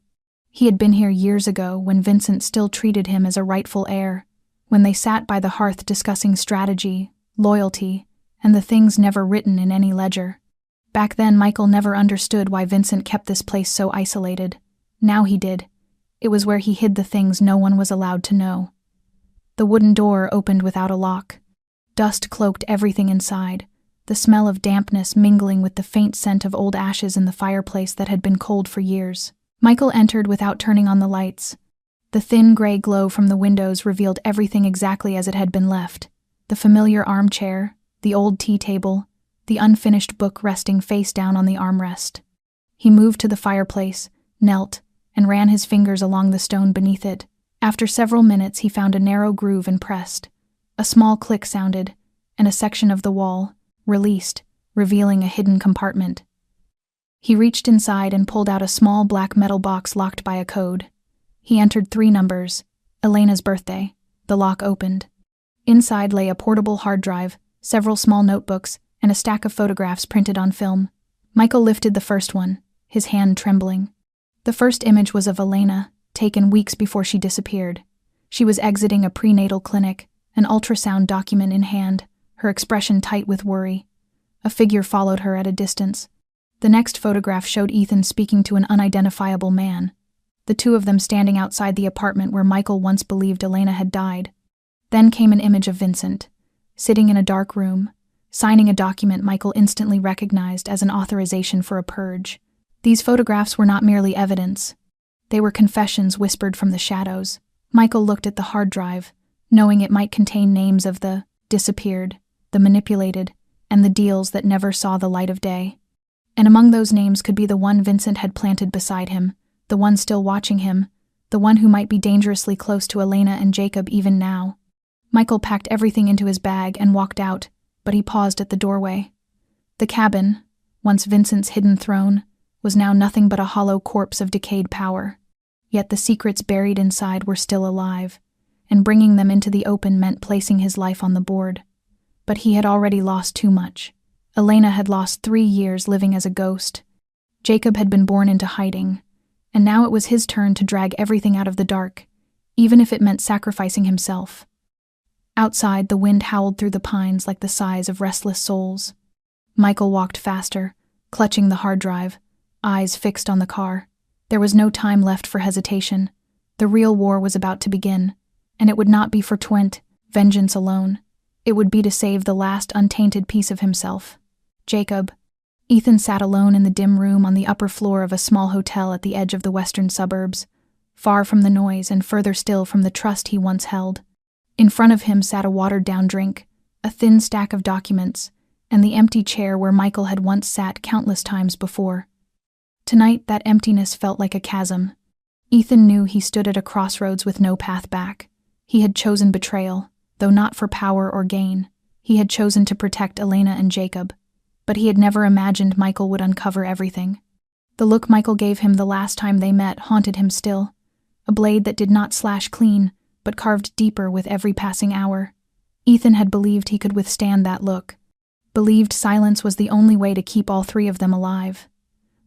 He had been here years ago when Vincent still treated him as a rightful heir, when they sat by the hearth discussing strategy, loyalty, and the things never written in any ledger. Back then, Michael never understood why Vincent kept this place so isolated. Now he did. It was where he hid the things no one was allowed to know. The wooden door opened without a lock. Dust cloaked everything inside, the smell of dampness mingling with the faint scent of old ashes in the fireplace that had been cold for years. Michael entered without turning on the lights. The thin gray glow from the windows revealed everything exactly as it had been left. The familiar armchair, the old tea table, the unfinished book resting face down on the armrest. He moved to the fireplace, knelt, and ran his fingers along the stone beneath it. After several minutes, he found a narrow groove and pressed. A small click sounded, and a section of the wall released, revealing a hidden compartment. He reached inside and pulled out a small black metal box locked by a code. He entered 3 numbers, Elena's birthday. The lock opened. Inside lay a portable hard drive, several small notebooks, and a stack of photographs printed on film. Michael lifted the first one, his hand trembling. The first image was of Elena, taken weeks before she disappeared. She was exiting a prenatal clinic, an ultrasound document in hand, her expression tight with worry. A figure followed her at a distance. The next photograph showed Ethan speaking to an unidentifiable man, the two of them standing outside the apartment where Michael once believed Elena had died. Then came an image of Vincent, sitting in a dark room, signing a document Michael instantly recognized as an authorization for a purge. These photographs were not merely evidence. They were confessions whispered from the shadows. Michael looked at the hard drive, knowing it might contain names of the disappeared, the manipulated, and the deals that never saw the light of day. And among those names could be the one Vincent had planted beside him, the one still watching him, the one who might be dangerously close to Elena and Jacob even now. Michael packed everything into his bag and walked out, but he paused at the doorway. The cabin, once Vincent's hidden throne, was now nothing but a hollow corpse of decayed power. Yet the secrets buried inside were still alive, and bringing them into the open meant placing his life on the board. But he had already lost too much. Elena had lost 3 years living as a ghost. Jacob had been born into hiding, and now it was his turn to drag everything out of the dark, even if it meant sacrificing himself. Outside, the wind howled through the pines like the sighs of restless souls. Michael walked faster, clutching the hard drive, eyes fixed on the car. There was no time left for hesitation. The real war was about to begin, and it would not be for vengeance alone. It would be to save the last untainted piece of himself. Jacob. Ethan sat alone in the dim room on the upper floor of a small hotel at the edge of the western suburbs, far from the noise and further still from the trust he once held. In front of him sat a watered-down drink, a thin stack of documents, and the empty chair where Michael had once sat countless times before. Tonight, that emptiness felt like a chasm. Ethan knew he stood at a crossroads with no path back. He had chosen betrayal, though not for power or gain. He had chosen to protect Elena and Jacob. but he had never imagined Michael would uncover everything. The look Michael gave him the last time they met haunted him still, a blade that did not slash clean, but carved deeper with every passing hour. Ethan had believed he could withstand that look, believed silence was the only way to keep all three of them alive.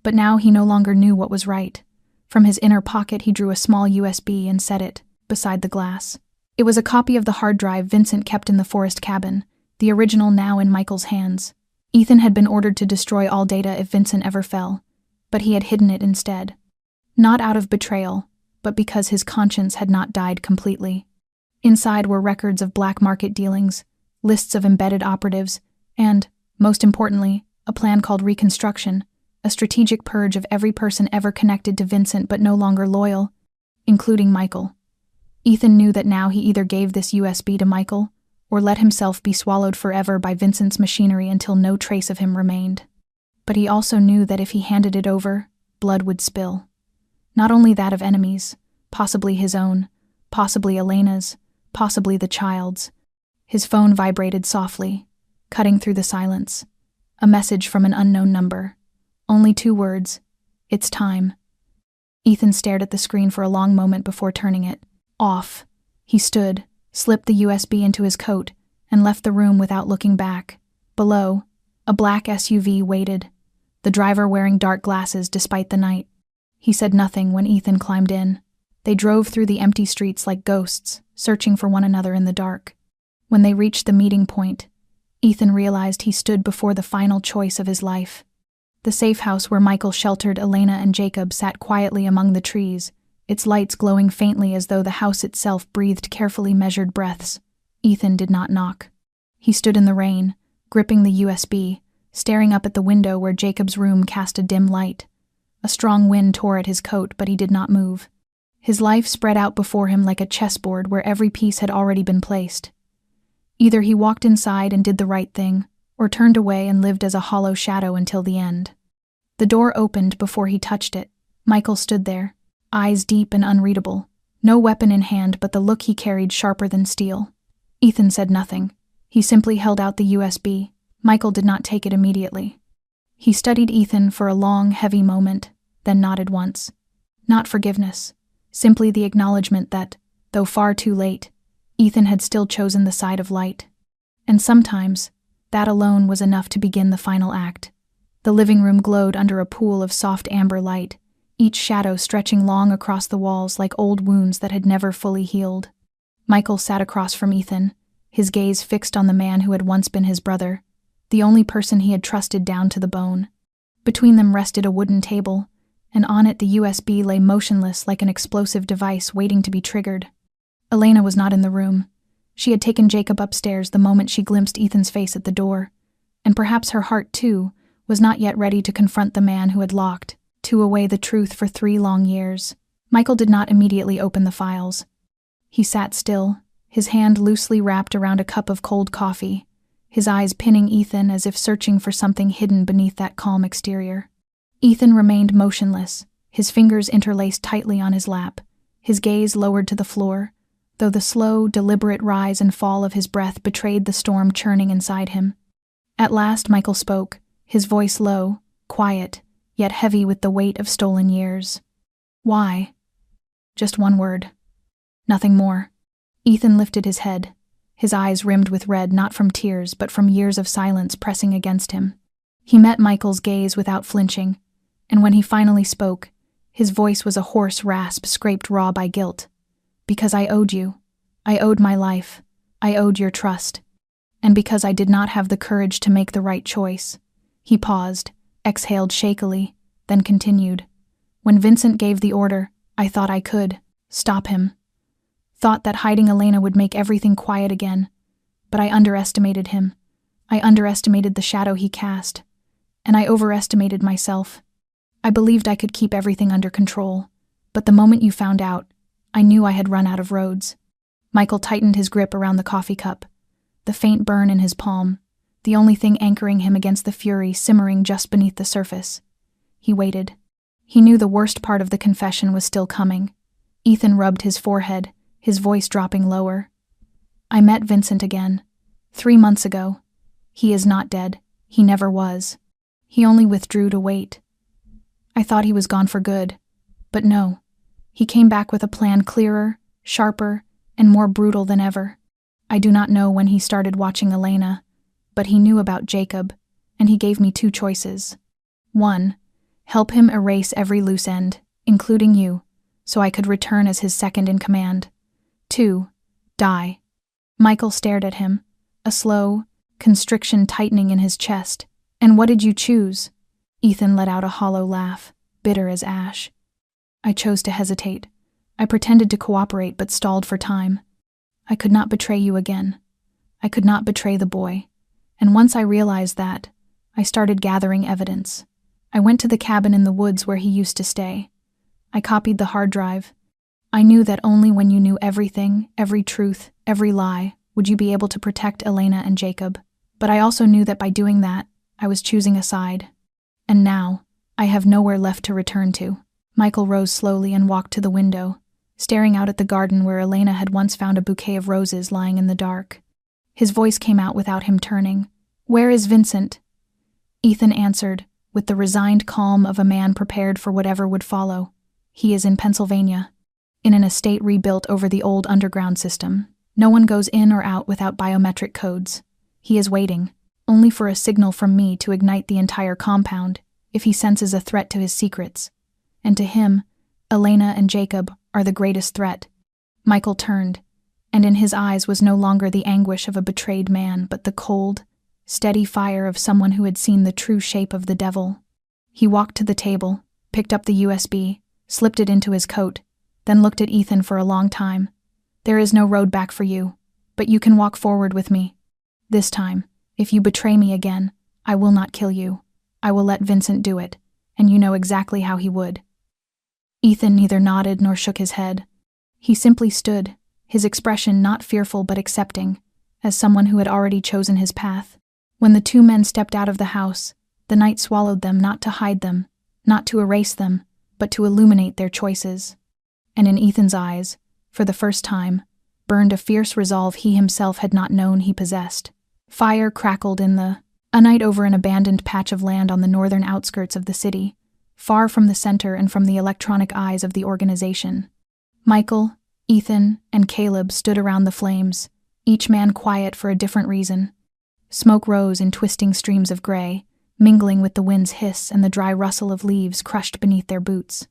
But now he no longer knew what was right. From his inner pocket he drew a small USB and set it beside the glass. It was a copy of the hard drive Vincent kept in the forest cabin, the original now in Michael's hands. Ethan had been ordered to destroy all data if Vincent ever fell, but he had hidden it instead. Not out of betrayal, but because his conscience had not died completely. Inside were records of black market dealings, lists of embedded operatives, and, most importantly, a plan called Reconstruction, a strategic purge of every person ever connected to Vincent but no longer loyal, including Michael. Ethan knew that now he either gave this USB to Michael or let himself be swallowed forever by Vincent's machinery until no trace of him remained. But he also knew that if he handed it over, blood would spill. Not only that of enemies, possibly his own, possibly Elena's, possibly the child's. His phone vibrated softly, cutting through the silence. A message from an unknown number. Only 2 words. It's time. Ethan stared at the screen for a long moment before turning it off. He stood, slipped the USB into his coat, and left the room without looking back. Below, a black SUV waited, the driver wearing dark glasses despite the night. He said nothing when Ethan climbed in. They drove through the empty streets like ghosts, searching for one another in the dark. When they reached the meeting point, Ethan realized he stood before the final choice of his life. The safe house where Michael sheltered Elena and Jacob sat quietly among the trees, its lights glowing faintly as though the house itself breathed carefully measured breaths. Ethan did not knock. He stood in the rain, gripping the USB, staring up at the window where Jacob's room cast a dim light. A strong wind tore at his coat, but he did not move. His life spread out before him like a chessboard where every piece had already been placed. Either he walked inside and did the right thing, or turned away and lived as a hollow shadow until the end. The door opened before he touched it. Michael stood there, eyes deep and unreadable, no weapon in hand but the look he carried sharper than steel. Ethan said nothing. He simply held out the USB. Michael did not take it immediately. He studied Ethan for a long, heavy moment, then nodded once. Not forgiveness, simply the acknowledgement that, though far too late, Ethan had still chosen the side of light. And sometimes, that alone was enough to begin the final act. The living room glowed under a pool of soft amber light, each shadow stretching long across the walls like old wounds that had never fully healed. Michael sat across from Ethan, his gaze fixed on the man who had once been his brother, the only person he had trusted down to the bone. Between them rested a wooden table, and on it the USB lay motionless like an explosive device waiting to be triggered. Elena was not in the room. She had taken Jacob upstairs the moment she glimpsed Ethan's face at the door, and perhaps her heart, too, was not yet ready to confront the man who had locked away the truth for 3 long years. Michael did not immediately open the files. He sat still, his hand loosely wrapped around a cup of cold coffee, his eyes pinning Ethan as if searching for something hidden beneath that calm exterior. Ethan remained motionless, his fingers interlaced tightly on his lap, his gaze lowered to the floor, though the slow, deliberate rise and fall of his breath betrayed the storm churning inside him. At last Michael spoke, his voice low, quiet, yet heavy with the weight of stolen years. Why? Just one word. Nothing more. Ethan lifted his head, his eyes rimmed with red not from tears but from years of silence pressing against him. He met Michael's gaze without flinching, and when he finally spoke, his voice was a hoarse rasp scraped raw by guilt. Because I owed you. I owed my life. I owed your trust. And because I did not have the courage to make the right choice. He paused, exhaled shakily, then continued. When Vincent gave the order, I thought I could stop him. Thought that hiding Elena would make everything quiet again. But I underestimated him. I underestimated the shadow he cast. And I overestimated myself. I believed I could keep everything under control. But the moment you found out, I knew I had run out of roads. Michael tightened his grip around the coffee cup, the faint burn in his palm, the only thing anchoring him against the fury simmering just beneath the surface. He waited. He knew the worst part of the confession was still coming. Ethan rubbed his forehead, his voice dropping lower. I met Vincent again. 3 months ago. He is not dead. He never was. He only withdrew to wait. I thought he was gone for good. But no. He came back with a plan clearer, sharper, and more brutal than ever. I do not know when he started watching Elena, but he knew about Jacob, and he gave me 2 choices. 1. Help him erase every loose end, including you, so I could return as his second in command. 2. Die. Michael stared at him, a slow constriction tightening in his chest. And what did you choose? Ethan let out a hollow laugh, bitter as ash. I chose to hesitate. I pretended to cooperate but stalled for time. I could not betray you again. I could not betray the boy. And once I realized that, I started gathering evidence. I went to the cabin in the woods where he used to stay. I copied the hard drive. I knew that only when you knew everything, every truth, every lie, would you be able to protect Elena and Jacob. But I also knew that by doing that, I was choosing a side. And now, I have nowhere left to return to. Michael rose slowly and walked to the window, staring out at the garden where Elena had once found a bouquet of roses lying in the dark. His voice came out without him turning. "Where is Vincent?" Ethan answered, with the resigned calm of a man prepared for whatever would follow. "He is in Pennsylvania, in an estate rebuilt over the old underground system. No one goes in or out without biometric codes. He is waiting, only for a signal from me to ignite the entire compound if he senses a threat to his secrets. And to him, Elena and Jacob are the greatest threat." Michael turned, and in his eyes was no longer the anguish of a betrayed man, but the cold, steady fire of someone who had seen the true shape of the devil. He walked to the table, picked up the USB, slipped it into his coat, then looked at Ethan for a long time. "There is no road back for you, but you can walk forward with me. This time, if you betray me again, I will not kill you. I will let Vincent do it, and you know exactly how he would." Ethan neither nodded nor shook his head. He simply stood, his expression not fearful but accepting, as someone who had already chosen his path. When the 2 men stepped out of the house, the night swallowed them not to hide them, not to erase them, but to illuminate their choices. And in Ethan's eyes, for the first time, burned a fierce resolve he himself had not known he possessed. Fire crackled in a night over an abandoned patch of land on the northern outskirts of the city, far from the center and from the electronic eyes of the organization. Michael, Ethan, and Caleb stood around the flames, each man quiet for a different reason. Smoke rose in twisting streams of gray, mingling with the wind's hiss and the dry rustle of leaves crushed beneath their boots.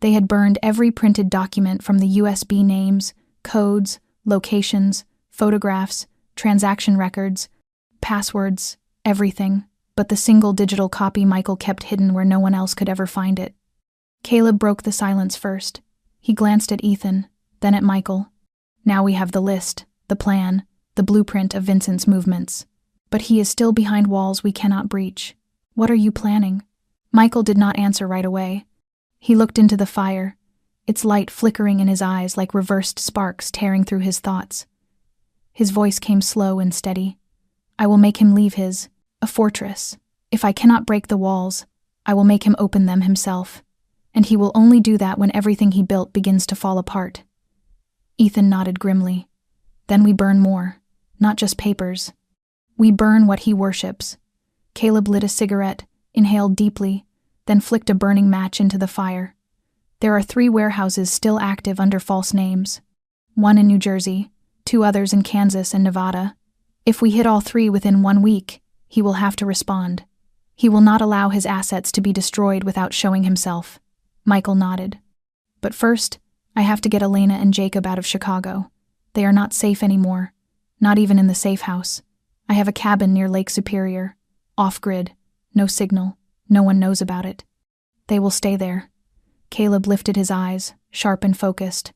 They had burned every printed document from the USB names, codes, locations, photographs, transaction records, passwords, everything, but the single digital copy Michael kept hidden where no one else could ever find it. Caleb broke the silence first. He glanced at Ethan, then at Michael. "Now we have the list, the plan, the blueprint of Vincent's movements. But he is still behind walls we cannot breach. What are you planning?" Michael did not answer right away. He looked into the fire, its light flickering in his eyes like reversed sparks tearing through his thoughts. His voice came slow and steady. "I will make him leave a fortress. If I cannot break the walls, I will make him open them himself. And he will only do that when everything he built begins to fall apart." Ethan nodded grimly. "Then we burn more, not just papers. We burn what he worships." Caleb lit a cigarette, inhaled deeply, then flicked a burning match into the fire. "There are 3 warehouses still active under false names. 1 in New Jersey, 2 others in Kansas and Nevada. If we hit all 3 within 1 week, he will have to respond. He will not allow his assets to be destroyed without showing himself." Michael nodded. "But first, I have to get Elena and Jacob out of Chicago. They are not safe anymore, not even in the safe house. I have a cabin near Lake Superior, off-grid, no signal, no one knows about it. They will stay there." Caleb lifted his eyes, sharp and focused.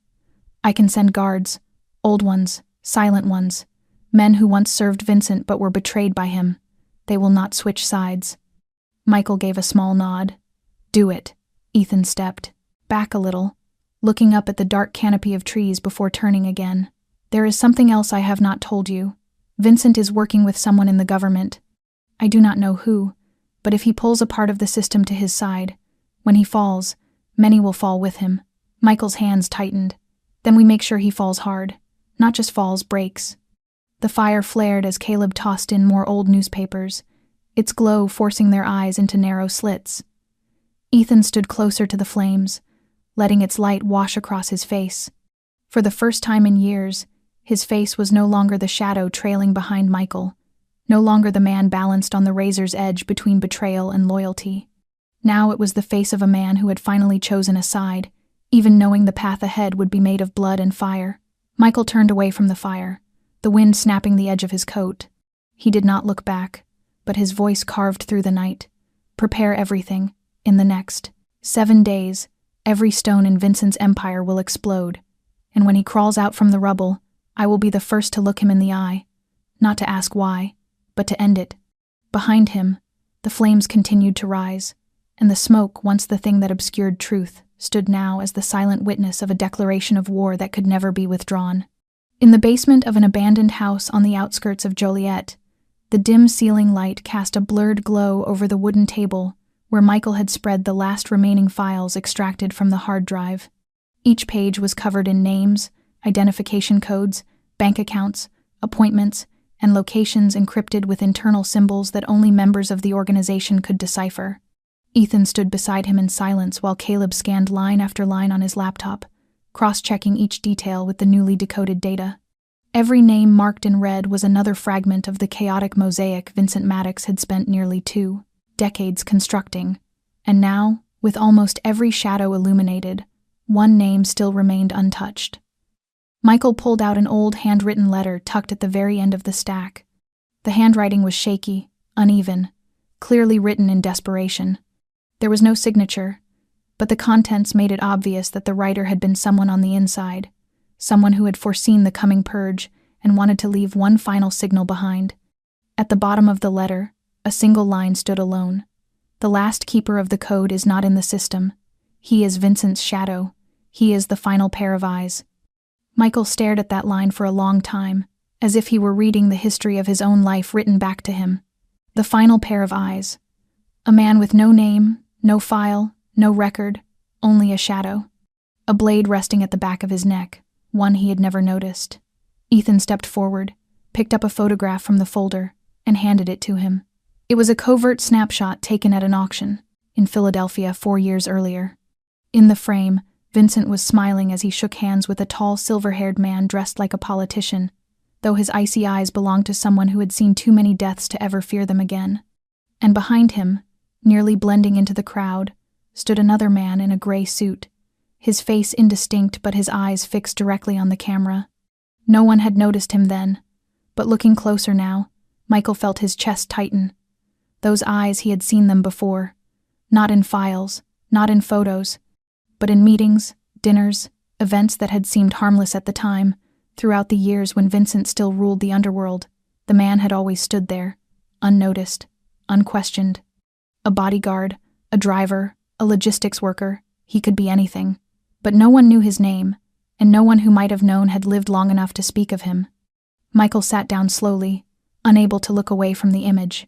"I can send guards, old ones, silent ones, men who once served Vincent but were betrayed by him. They will not switch sides." Michael gave a small nod. "Do it." Ethan stepped back a little, looking up at the dark canopy of trees before turning again. "There is something else I have not told you. Vincent is working with someone in the government. I do not know who, but if he pulls a part of the system to his side, when he falls, many will fall with him." Michael's hands tightened. "Then we make sure he falls hard, not just falls, breaks." The fire flared as Caleb tossed in more old newspapers, its glow forcing their eyes into narrow slits. Ethan stood closer to the flames, letting its light wash across his face. For the first time in years, his face was no longer the shadow trailing behind Michael, no longer the man balanced on the razor's edge between betrayal and loyalty. Now it was the face of a man who had finally chosen a side, even knowing the path ahead would be made of blood and fire. Michael turned away from the fire, the wind snapping the edge of his coat. He did not look back, but his voice carved through the night. Prepare everything. In the next 7 days, every stone in Vincent's empire will explode, and when he crawls out from the rubble, I will be the first to look him in the eye, not to ask why, but to end it. Behind him, the flames continued to rise, and the smoke, once the thing that obscured truth, stood now as the silent witness of a declaration of war that could never be withdrawn. In the basement of an abandoned house on the outskirts of Joliet, the dim ceiling light cast a blurred glow over the wooden table where Michael had spread the last remaining files extracted from the hard drive. Each page was covered in names, identification codes, bank accounts, appointments, and locations encrypted with internal symbols that only members of the organization could decipher. Ethan stood beside him in silence while Caleb scanned line after line on his laptop, cross-checking each detail with the newly decoded data. Every name marked in red was another fragment of the chaotic mosaic Vincent Maddox had spent nearly 2 decades constructing, and now, with almost every shadow illuminated, one name still remained untouched. Michael pulled out an old handwritten letter tucked at the very end of the stack. The handwriting was shaky, uneven, clearly written in desperation. There was no signature, but the contents made it obvious that the writer had been someone on the inside, someone who had foreseen the coming purge and wanted to leave one final signal behind. At the bottom of the letter, a single line stood alone. The last keeper of the code is not in the system. He is Vincent's shadow. He is the final pair of eyes. Michael stared at that line for a long time, as if he were reading the history of his own life written back to him. The final pair of eyes. A man with no name, no file, no record, only a shadow. A blade resting at the back of his neck, one he had never noticed. Ethan stepped forward, picked up a photograph from the folder, and handed it to him. It was a covert snapshot taken at an auction in Philadelphia 4 years earlier. In the frame, Vincent was smiling as he shook hands with a tall, silver-haired man dressed like a politician, though his icy eyes belonged to someone who had seen too many deaths to ever fear them again. And behind him, nearly blending into the crowd, stood another man in a gray suit, his face indistinct but his eyes fixed directly on the camera. No one had noticed him then, but looking closer now, Michael felt his chest tighten. Those eyes, he had seen them before, not in files, not in photos, but in meetings, dinners, events that had seemed harmless at the time. Throughout the years when Vincent still ruled the underworld, the man had always stood there, unnoticed, unquestioned. A bodyguard, a driver, a logistics worker, he could be anything. But no one knew his name, and no one who might have known had lived long enough to speak of him. Michael sat down slowly, unable to look away from the image.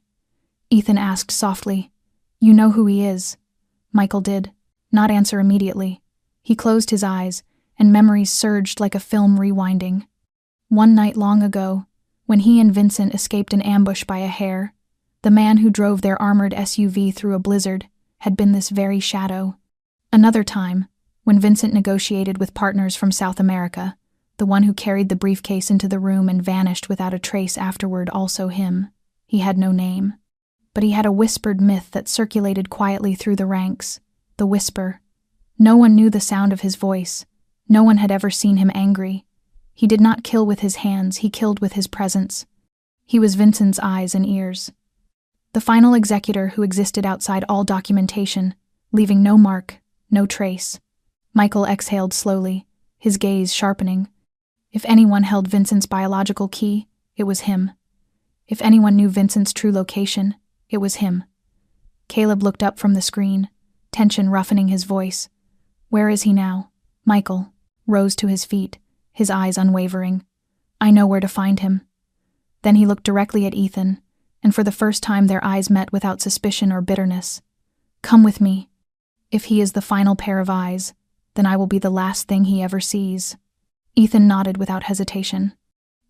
Ethan asked softly, "You know who he is?" Michael did, not answer immediately. He closed his eyes, and memories surged like a film rewinding. One night long ago, when he and Vincent escaped an ambush by a hair, the man who drove their armored SUV through a blizzard had been this very shadow. Another time, when Vincent negotiated with partners from South America, the one who carried the briefcase into the room and vanished without a trace afterward, also him. He had no name. But he had a whispered myth that circulated quietly through the ranks. The whisper. No one knew the sound of his voice. No one had ever seen him angry. He did not kill with his hands, he killed with his presence. He was Vincent's eyes and ears. The final executor who existed outside all documentation, leaving no mark, no trace. Michael exhaled slowly, his gaze sharpening. If anyone held Vincent's biological key, it was him. If anyone knew Vincent's true location, it was him. Caleb looked up from the screen, tension roughening his voice. "Where is he now?" Michael rose to his feet, his eyes unwavering. "I know where to find him." Then he looked directly at Ethan, and for the first time their eyes met without suspicion or bitterness. "Come with me. If he is the final pair of eyes, then I will be the last thing he ever sees." Ethan nodded without hesitation.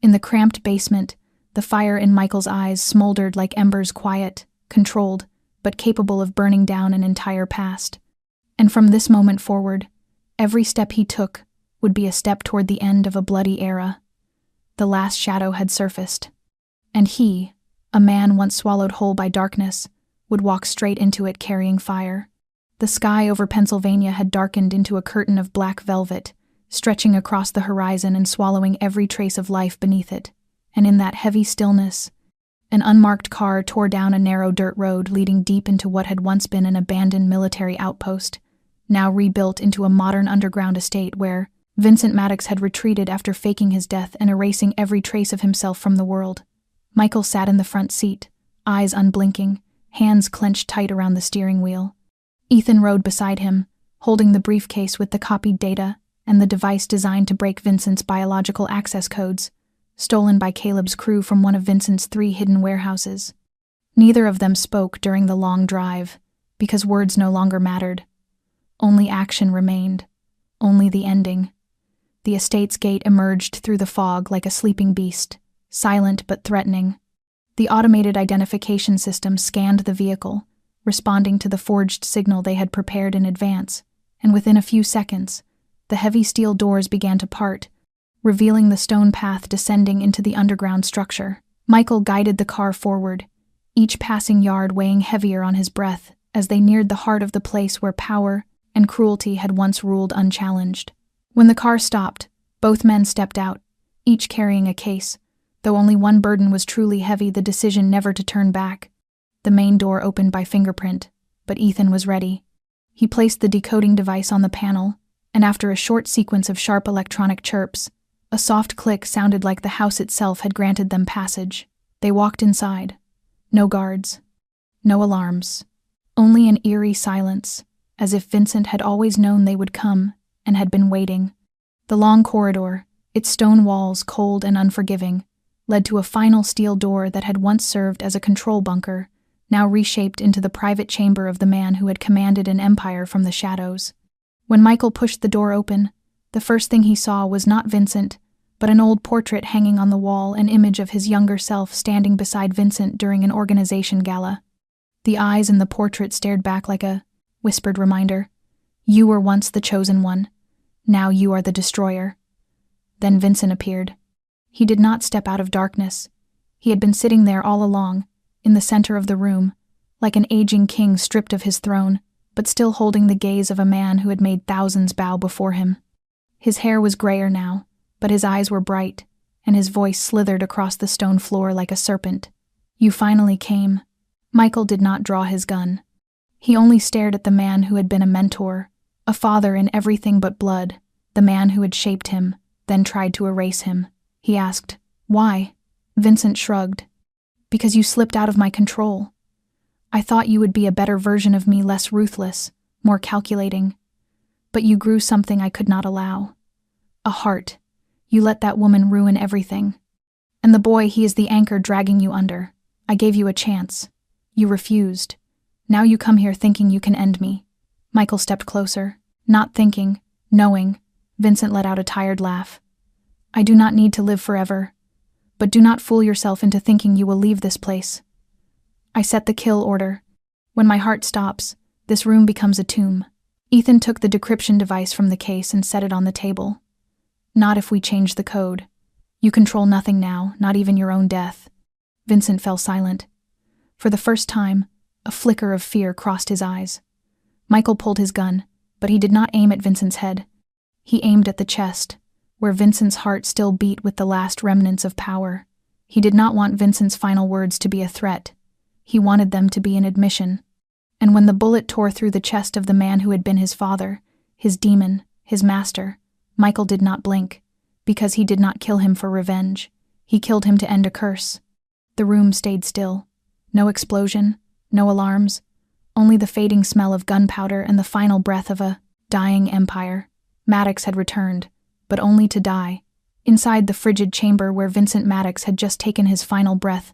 In the cramped basement, the fire in Michael's eyes smoldered like embers, quiet, controlled, but capable of burning down an entire past. And from this moment forward, every step he took would be a step toward the end of a bloody era. The last shadow had surfaced. And he, a man once swallowed whole by darkness, would walk straight into it carrying fire. The sky over Pennsylvania had darkened into a curtain of black velvet, stretching across the horizon and swallowing every trace of life beneath it. And in that heavy stillness, an unmarked car tore down a narrow dirt road leading deep into what had once been an abandoned military outpost, now rebuilt into a modern underground estate where Vincent Maddox had retreated after faking his death and erasing every trace of himself from the world. Michael sat in the front seat, eyes unblinking, hands clenched tight around the steering wheel. Ethan rode beside him, holding the briefcase with the copied data and the device designed to break Vincent's biological access codes, stolen by Caleb's crew from one of Vincent's 3 hidden warehouses. Neither of them spoke during the long drive, because words no longer mattered. Only action remained, only the ending. The estate's gate emerged through the fog like a sleeping beast, silent but threatening. The automated identification system scanned the vehicle, responding to the forged signal they had prepared in advance, and within a few seconds, the heavy steel doors began to part, revealing the stone path descending into the underground structure. Michael guided the car forward, each passing yard weighing heavier on his breath as they neared the heart of the place where power and cruelty had once ruled unchallenged. When the car stopped, both men stepped out, each carrying a case. Though only one burden was truly heavy, the decision never to turn back. The main door opened by fingerprint, but Ethan was ready. He placed the decoding device on the panel, and after a short sequence of sharp electronic chirps, a soft click sounded like the house itself had granted them passage. They walked inside. No guards. No alarms. Only an eerie silence, as if Vincent had always known they would come and had been waiting. The long corridor, its stone walls cold and unforgiving, led to a final steel door that had once served as a control bunker, now reshaped into the private chamber of the man who had commanded an empire from the shadows. When Michael pushed the door open, the first thing he saw was not Vincent, but an old portrait hanging on the wall, an image of his younger self standing beside Vincent during an organization gala. The eyes in the portrait stared back like a whispered reminder. You were once the chosen one. Now you are the destroyer. Then Vincent appeared. He did not step out of darkness. He had been sitting there all along, in the center of the room, like an aging king stripped of his throne, but still holding the gaze of a man who had made thousands bow before him. His hair was grayer now, but his eyes were bright, and his voice slithered across the stone floor like a serpent. You finally came. Michael did not draw his gun. He only stared at the man who had been a mentor, a father in everything but blood, the man who had shaped him, then tried to erase him. He asked, "Why?" Vincent shrugged. "Because you slipped out of my control. I thought you would be a better version of me, less ruthless, more calculating. But you grew something I could not allow. A heart. You let that woman ruin everything. And the boy, he is the anchor dragging you under. I gave you a chance. You refused. Now you come here thinking you can end me." Michael stepped closer. Not thinking, knowing. Vincent let out a tired laugh. "I do not need to live forever. But do not fool yourself into thinking you will leave this place. I set the kill order. When my heart stops, this room becomes a tomb." Ethan took the decryption device from the case and set it on the table. "Not if we change the code. You control nothing now, not even your own death." Vincent fell silent. For the first time, a flicker of fear crossed his eyes. Michael pulled his gun, but he did not aim at Vincent's head. He aimed at the chest, where Vincent's heart still beat with the last remnants of power. He did not want Vincent's final words to be a threat. He wanted them to be an admission. And when the bullet tore through the chest of the man who had been his father, his demon, his master, Michael did not blink, because he did not kill him for revenge. He killed him to end a curse. The room stayed still. No explosion, no alarms, only the fading smell of gunpowder and the final breath of a dying empire. Maddox had returned, but only to die. Inside the frigid chamber where Vincent Maddox had just taken his final breath,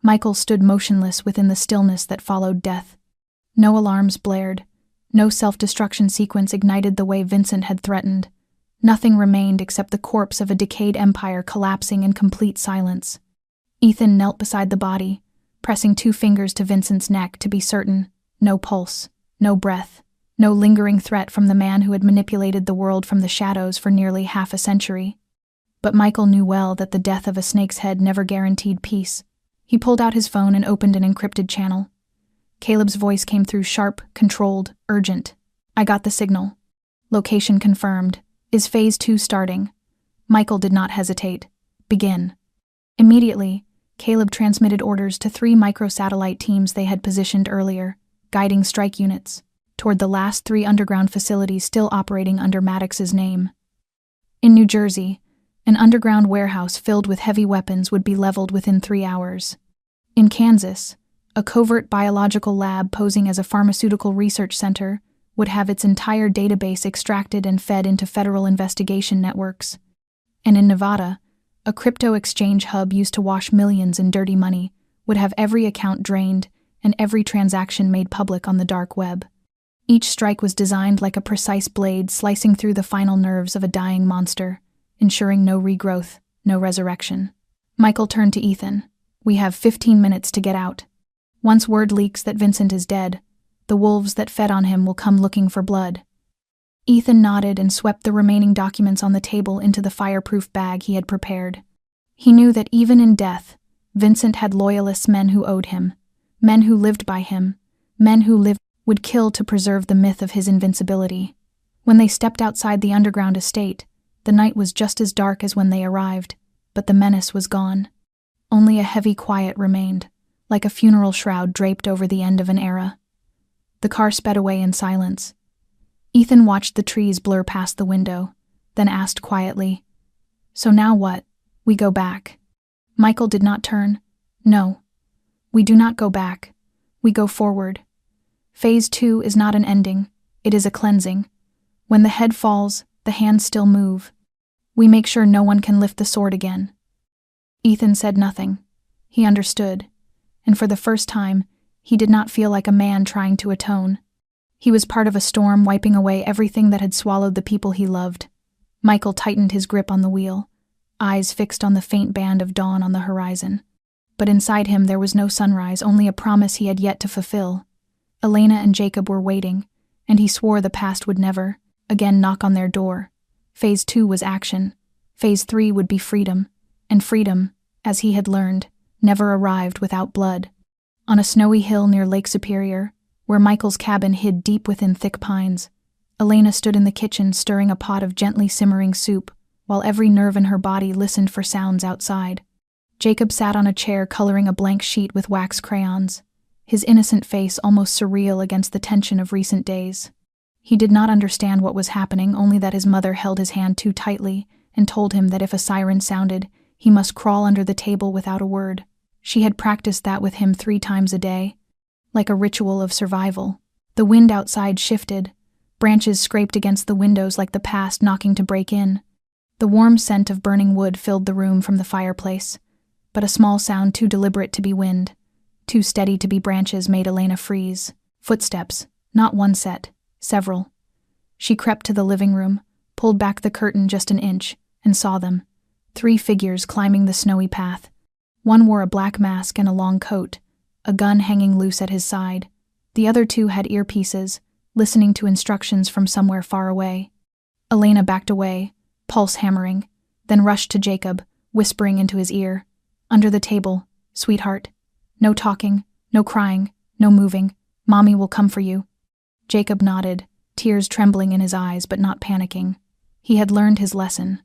Michael stood motionless within the stillness that followed death. No alarms blared. No self-destruction sequence ignited the way Vincent had threatened. Nothing remained except the corpse of a decayed empire collapsing in complete silence. Ethan knelt beside the body, pressing 2 fingers to Vincent's neck to be certain. No pulse, no breath, no lingering threat from the man who had manipulated the world from the shadows for nearly half a century. But Michael knew well that the death of a snake's head never guaranteed peace. He pulled out his phone and opened an encrypted channel. Caleb's voice came through sharp, controlled, urgent. "I got the signal. Location confirmed. Is Phase 2 starting?" Michael did not hesitate. "Begin." Immediately, Caleb transmitted orders to 3 microsatellite teams they had positioned earlier, guiding strike units toward the last 3 underground facilities still operating under Maddox's name. In New Jersey, an underground warehouse filled with heavy weapons would be leveled within 3 hours. In Kansas, a covert biological lab posing as a pharmaceutical research center would have its entire database extracted and fed into federal investigation networks. And in Nevada, a crypto exchange hub used to wash millions in dirty money would have every account drained and every transaction made public on the dark web. Each strike was designed like a precise blade slicing through the final nerves of a dying monster, ensuring no regrowth, no resurrection. Michael turned to Ethan. "We have 15 minutes to get out. Once word leaks that Vincent is dead, the wolves that fed on him will come looking for blood." Ethan nodded and swept the remaining documents on the table into the fireproof bag he had prepared. He knew that even in death, Vincent had loyalists, men who owed him, men who lived by him, men who would kill to preserve the myth of his invincibility. When they stepped outside the underground estate, the night was just as dark as when they arrived, but the menace was gone. Only a heavy quiet remained, like a funeral shroud draped over the end of an era. The car sped away in silence. Ethan watched the trees blur past the window, then asked quietly, "So now what? We go back?" Michael did not turn. "No. We do not go back. We go forward. Phase 2 is not an ending, it is a cleansing. When the head falls, the hands still move. We make sure no one can lift the sword again." Ethan said nothing. He understood, and for the first time, he did not feel like a man trying to atone. He was part of a storm wiping away everything that had swallowed the people he loved. Michael tightened his grip on the wheel, eyes fixed on the faint band of dawn on the horizon. But inside him there was no sunrise, only a promise he had yet to fulfill. Elena and Jacob were waiting, and he swore the past would never again knock on their door. Phase 2 was action. Phase 3 would be freedom, and freedom, as he had learned, never arrived without blood. On a snowy hill near Lake Superior, where Michael's cabin hid deep within thick pines, Elena stood in the kitchen stirring a pot of gently simmering soup, while every nerve in her body listened for sounds outside. Jacob sat on a chair coloring a blank sheet with wax crayons, his innocent face almost surreal against the tension of recent days. He did not understand what was happening, only that his mother held his hand too tightly and told him that if a siren sounded, he must crawl under the table without a word. She had practiced that with him 3 times a day, like a ritual of survival. The wind outside shifted. Branches scraped against the windows like the past knocking to break in. The warm scent of burning wood filled the room from the fireplace, but a small sound too deliberate to be wind, too steady to be branches made Elena freeze. Footsteps, not one set, several. She crept to the living room, pulled back the curtain just an inch, and saw them. 3 figures climbing the snowy path. One wore a black mask and a long coat, a gun hanging loose at his side. The other 2 had earpieces, listening to instructions from somewhere far away. Elena backed away, pulse hammering, then rushed to Jacob, whispering into his ear. "Under the table, sweetheart. No talking, no crying, no moving. Mommy will come for you." Jacob nodded, tears trembling in his eyes but not panicking. He had learned his lesson.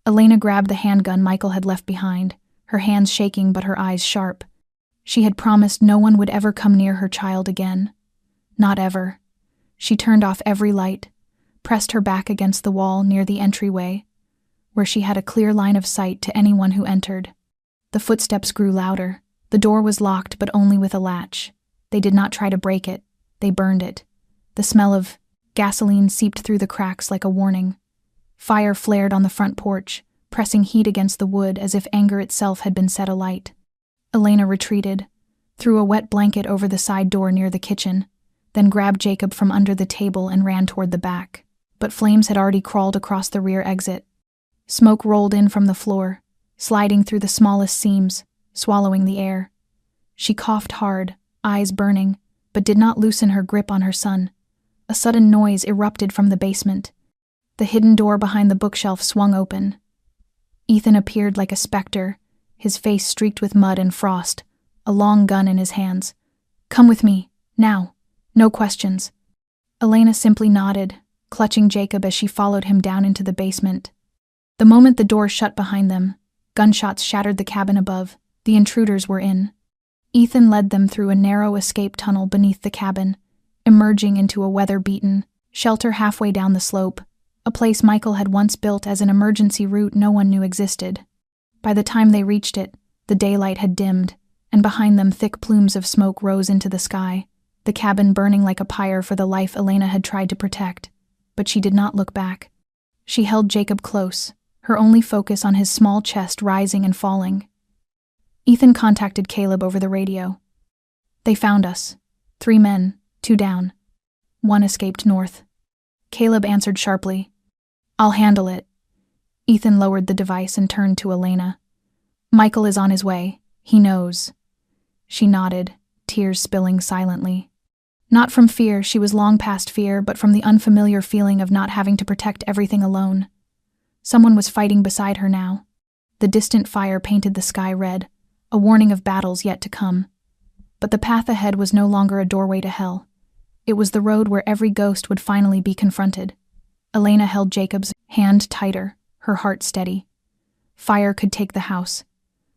Elena grabbed the handgun Michael had left behind, her hands shaking but her eyes sharp. She had promised no one would ever come near her child again. Not ever. She turned off every light, pressed her back against the wall near the entryway, where she had a clear line of sight to anyone who entered. The footsteps grew louder. The door was locked, but only with a latch. They did not try to break it. They burned it. The smell of gasoline seeped through the cracks like a warning. Fire flared on the front porch, pressing heat against the wood as if anger itself had been set alight. Elena retreated, threw a wet blanket over the side door near the kitchen, then grabbed Jacob from under the table and ran toward the back. But flames had already crawled across the rear exit. Smoke rolled in from the floor, sliding through the smallest seams, swallowing the air. She coughed hard, eyes burning, but did not loosen her grip on her son. A sudden noise erupted from the basement. The hidden door behind the bookshelf swung open. Ethan appeared like a specter, his face streaked with mud and frost, a long gun in his hands. "Come with me, now. No questions." Elena simply nodded, clutching Jacob as she followed him down into the basement. The moment the door shut behind them, gunshots shattered the cabin above. The intruders were in. Ethan led them through a narrow escape tunnel beneath the cabin, emerging into a weather-beaten shelter halfway down the slope, a place Michael had once built as an emergency route no one knew existed. By the time they reached it, the daylight had dimmed, and behind them thick plumes of smoke rose into the sky, the cabin burning like a pyre for the life Elena had tried to protect. But she did not look back. She held Jacob close, her only focus on his small chest rising and falling. Ethan contacted Caleb over the radio. "They found us. 3 men, 2 down. 1 escaped north." Caleb answered sharply, "I'll handle it." Ethan lowered the device and turned to Elena. "Michael is on his way. He knows." She nodded, tears spilling silently. Not from fear, she was long past fear, but from the unfamiliar feeling of not having to protect everything alone. Someone was fighting beside her now. The distant fire painted the sky red, a warning of battles yet to come. But the path ahead was no longer a doorway to hell. It was the road where every ghost would finally be confronted. Elena held Jacob's hand tighter, her heart steady. Fire could take the house,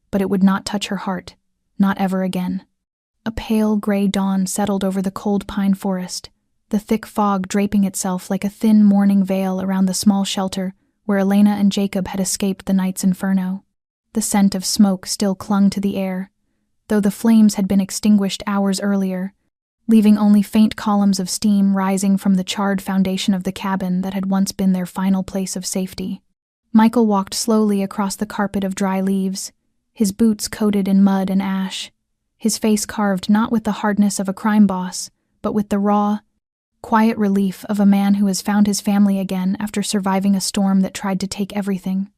but it would not touch her heart, not ever again. A pale gray dawn settled over the cold pine forest, the thick fog draping itself like a thin mourning veil around the small shelter where Elena and Jacob had escaped the night's inferno. The scent of smoke still clung to the air, though the flames had been extinguished hours earlier, leaving only faint columns of steam rising from the charred foundation of the cabin that had once been their final place of safety. Michael walked slowly across the carpet of dry leaves, his boots coated in mud and ash, his face carved not with the hardness of a crime boss, but with the raw, quiet relief of a man who has found his family again after surviving a storm that tried to take everything.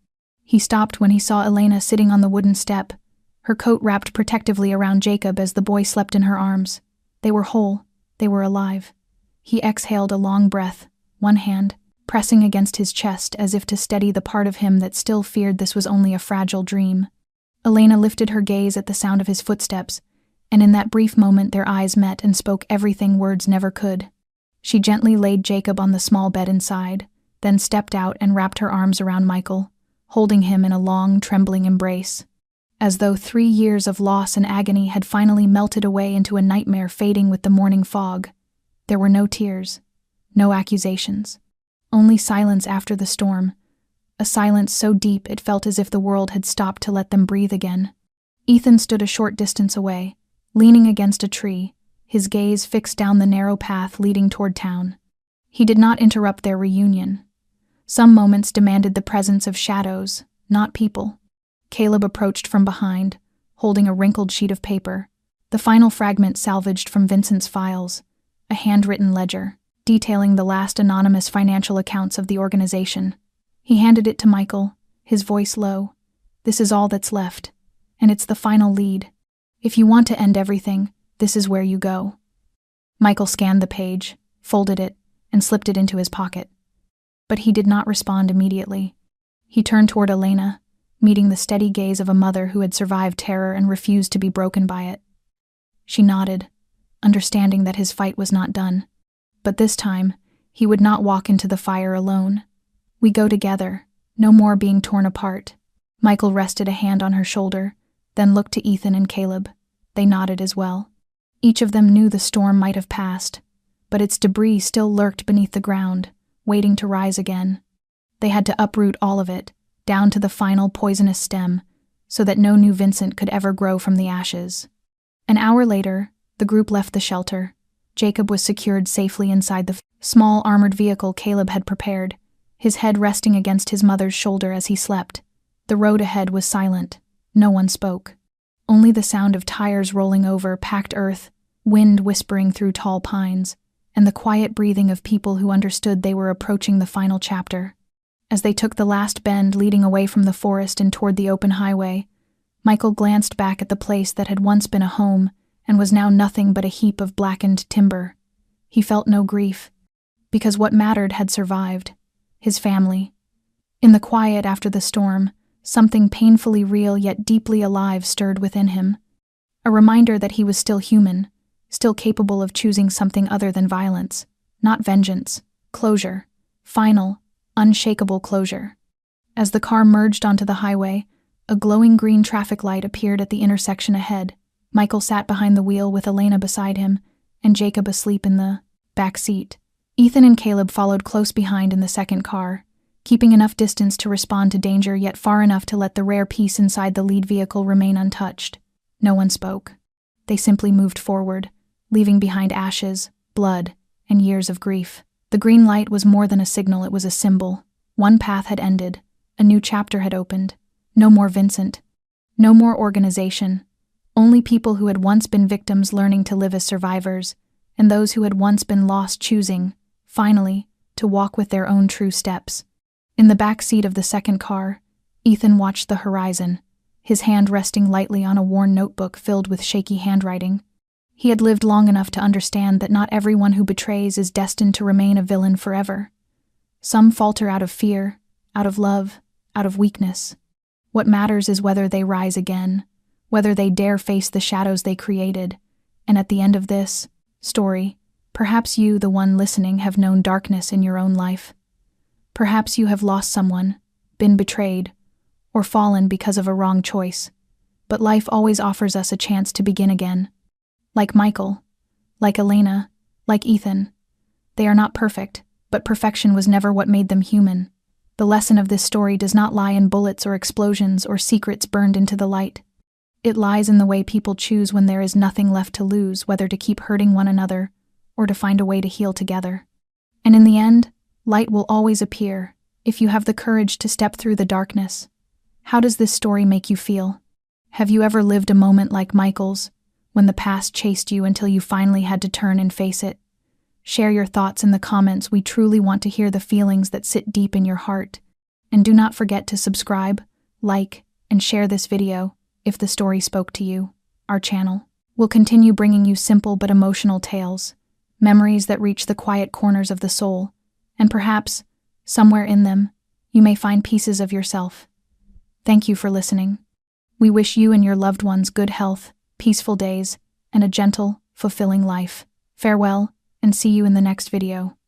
He stopped when he saw Elena sitting on the wooden step, her coat wrapped protectively around Jacob as the boy slept in her arms. They were whole, they were alive. He exhaled a long breath, one hand pressing against his chest as if to steady the part of him that still feared this was only a fragile dream. Elena lifted her gaze at the sound of his footsteps, and in that brief moment their eyes met and spoke everything words never could. She gently laid Jacob on the small bed inside, then stepped out and wrapped her arms around Michael, holding him in a long, trembling embrace. As though 3 years of loss and agony had finally melted away into a nightmare fading with the morning fog. There were no tears, no accusations, only silence after the storm, a silence so deep it felt as if the world had stopped to let them breathe again. Ethan stood a short distance away, leaning against a tree, his gaze fixed down the narrow path leading toward town. He did not interrupt their reunion. Some moments demanded the presence of shadows, not people. Caleb approached from behind, holding a wrinkled sheet of paper, the final fragment salvaged from Vincent's files, a handwritten ledger, detailing the last anonymous financial accounts of the organization. He handed it to Michael, his voice low. "This is all that's left, and it's the final lead. If you want to end everything, this is where you go." Michael scanned the page, folded it, and slipped it into his pocket. But he did not respond immediately. He turned toward Elena, meeting the steady gaze of a mother who had survived terror and refused to be broken by it. She nodded, understanding that his fight was not done. But this time, he would not walk into the fire alone. "We go together, no more being torn apart." Michael rested a hand on her shoulder, then looked to Ethan and Caleb. They nodded as well. Each of them knew the storm might have passed, but its debris still lurked beneath the ground, waiting to rise again. They had to uproot all of it, down to the final poisonous stem, so that no new Vincent could ever grow from the ashes. An hour later, the group left the shelter. Jacob was secured safely inside the small armored vehicle Caleb had prepared, his head resting against his mother's shoulder as he slept. The road ahead was silent. No one spoke. Only the sound of tires rolling over packed earth, wind whispering through tall pines, and the quiet breathing of people who understood they were approaching the final chapter. As they took the last bend leading away from the forest and toward the open highway, Michael glanced back at the place that had once been a home and was now nothing but a heap of blackened timber. He felt no grief, because what mattered had survived: his family. In the quiet after the storm, something painfully real yet deeply alive stirred within him. A reminder that he was still human, still capable of choosing something other than violence, not vengeance, closure, final, unshakable closure. As the car merged onto the highway, a glowing green traffic light appeared at the intersection ahead. Michael sat behind the wheel with Elena beside him and Jacob asleep in the back seat. Ethan and Caleb followed close behind in the second car, keeping enough distance to respond to danger yet far enough to let the rare peace inside the lead vehicle remain untouched. No one spoke. They simply moved forward, leaving behind ashes, blood, and years of grief. The green light was more than a signal, it was a symbol. One path had ended, a new chapter had opened. No more Vincent. No more organization. Only people who had once been victims learning to live as survivors, and those who had once been lost choosing, finally, to walk with their own true steps. In the back seat of the second car, Ethan watched the horizon, his hand resting lightly on a worn notebook filled with shaky handwriting. He had lived long enough to understand that not everyone who betrays is destined to remain a villain forever. Some falter out of fear, out of love, out of weakness. What matters is whether they rise again, whether they dare face the shadows they created. And at the end of this story, perhaps you, the one listening, have known darkness in your own life. Perhaps you have lost someone, been betrayed, or fallen because of a wrong choice. But life always offers us a chance to begin again. Like Michael, like Elena, like Ethan. They are not perfect, but perfection was never what made them human. The lesson of this story does not lie in bullets or explosions or secrets burned into the light. It lies in the way people choose when there is nothing left to lose, whether to keep hurting one another or to find a way to heal together. And in the end, light will always appear if you have the courage to step through the darkness. How does this story make you feel? Have you ever lived a moment like Michael's, when the past chased you until you finally had to turn and face it? Share your thoughts in the comments. We truly want to hear the feelings that sit deep in your heart. And do not forget to subscribe, like, and share this video if the story spoke to you. Our channel will continue bringing you simple but emotional tales, memories that reach the quiet corners of the soul, and perhaps, somewhere in them, you may find pieces of yourself. Thank you for listening. We wish you and your loved ones good health, peaceful days, and a gentle, fulfilling life. Farewell, and see you in the next video.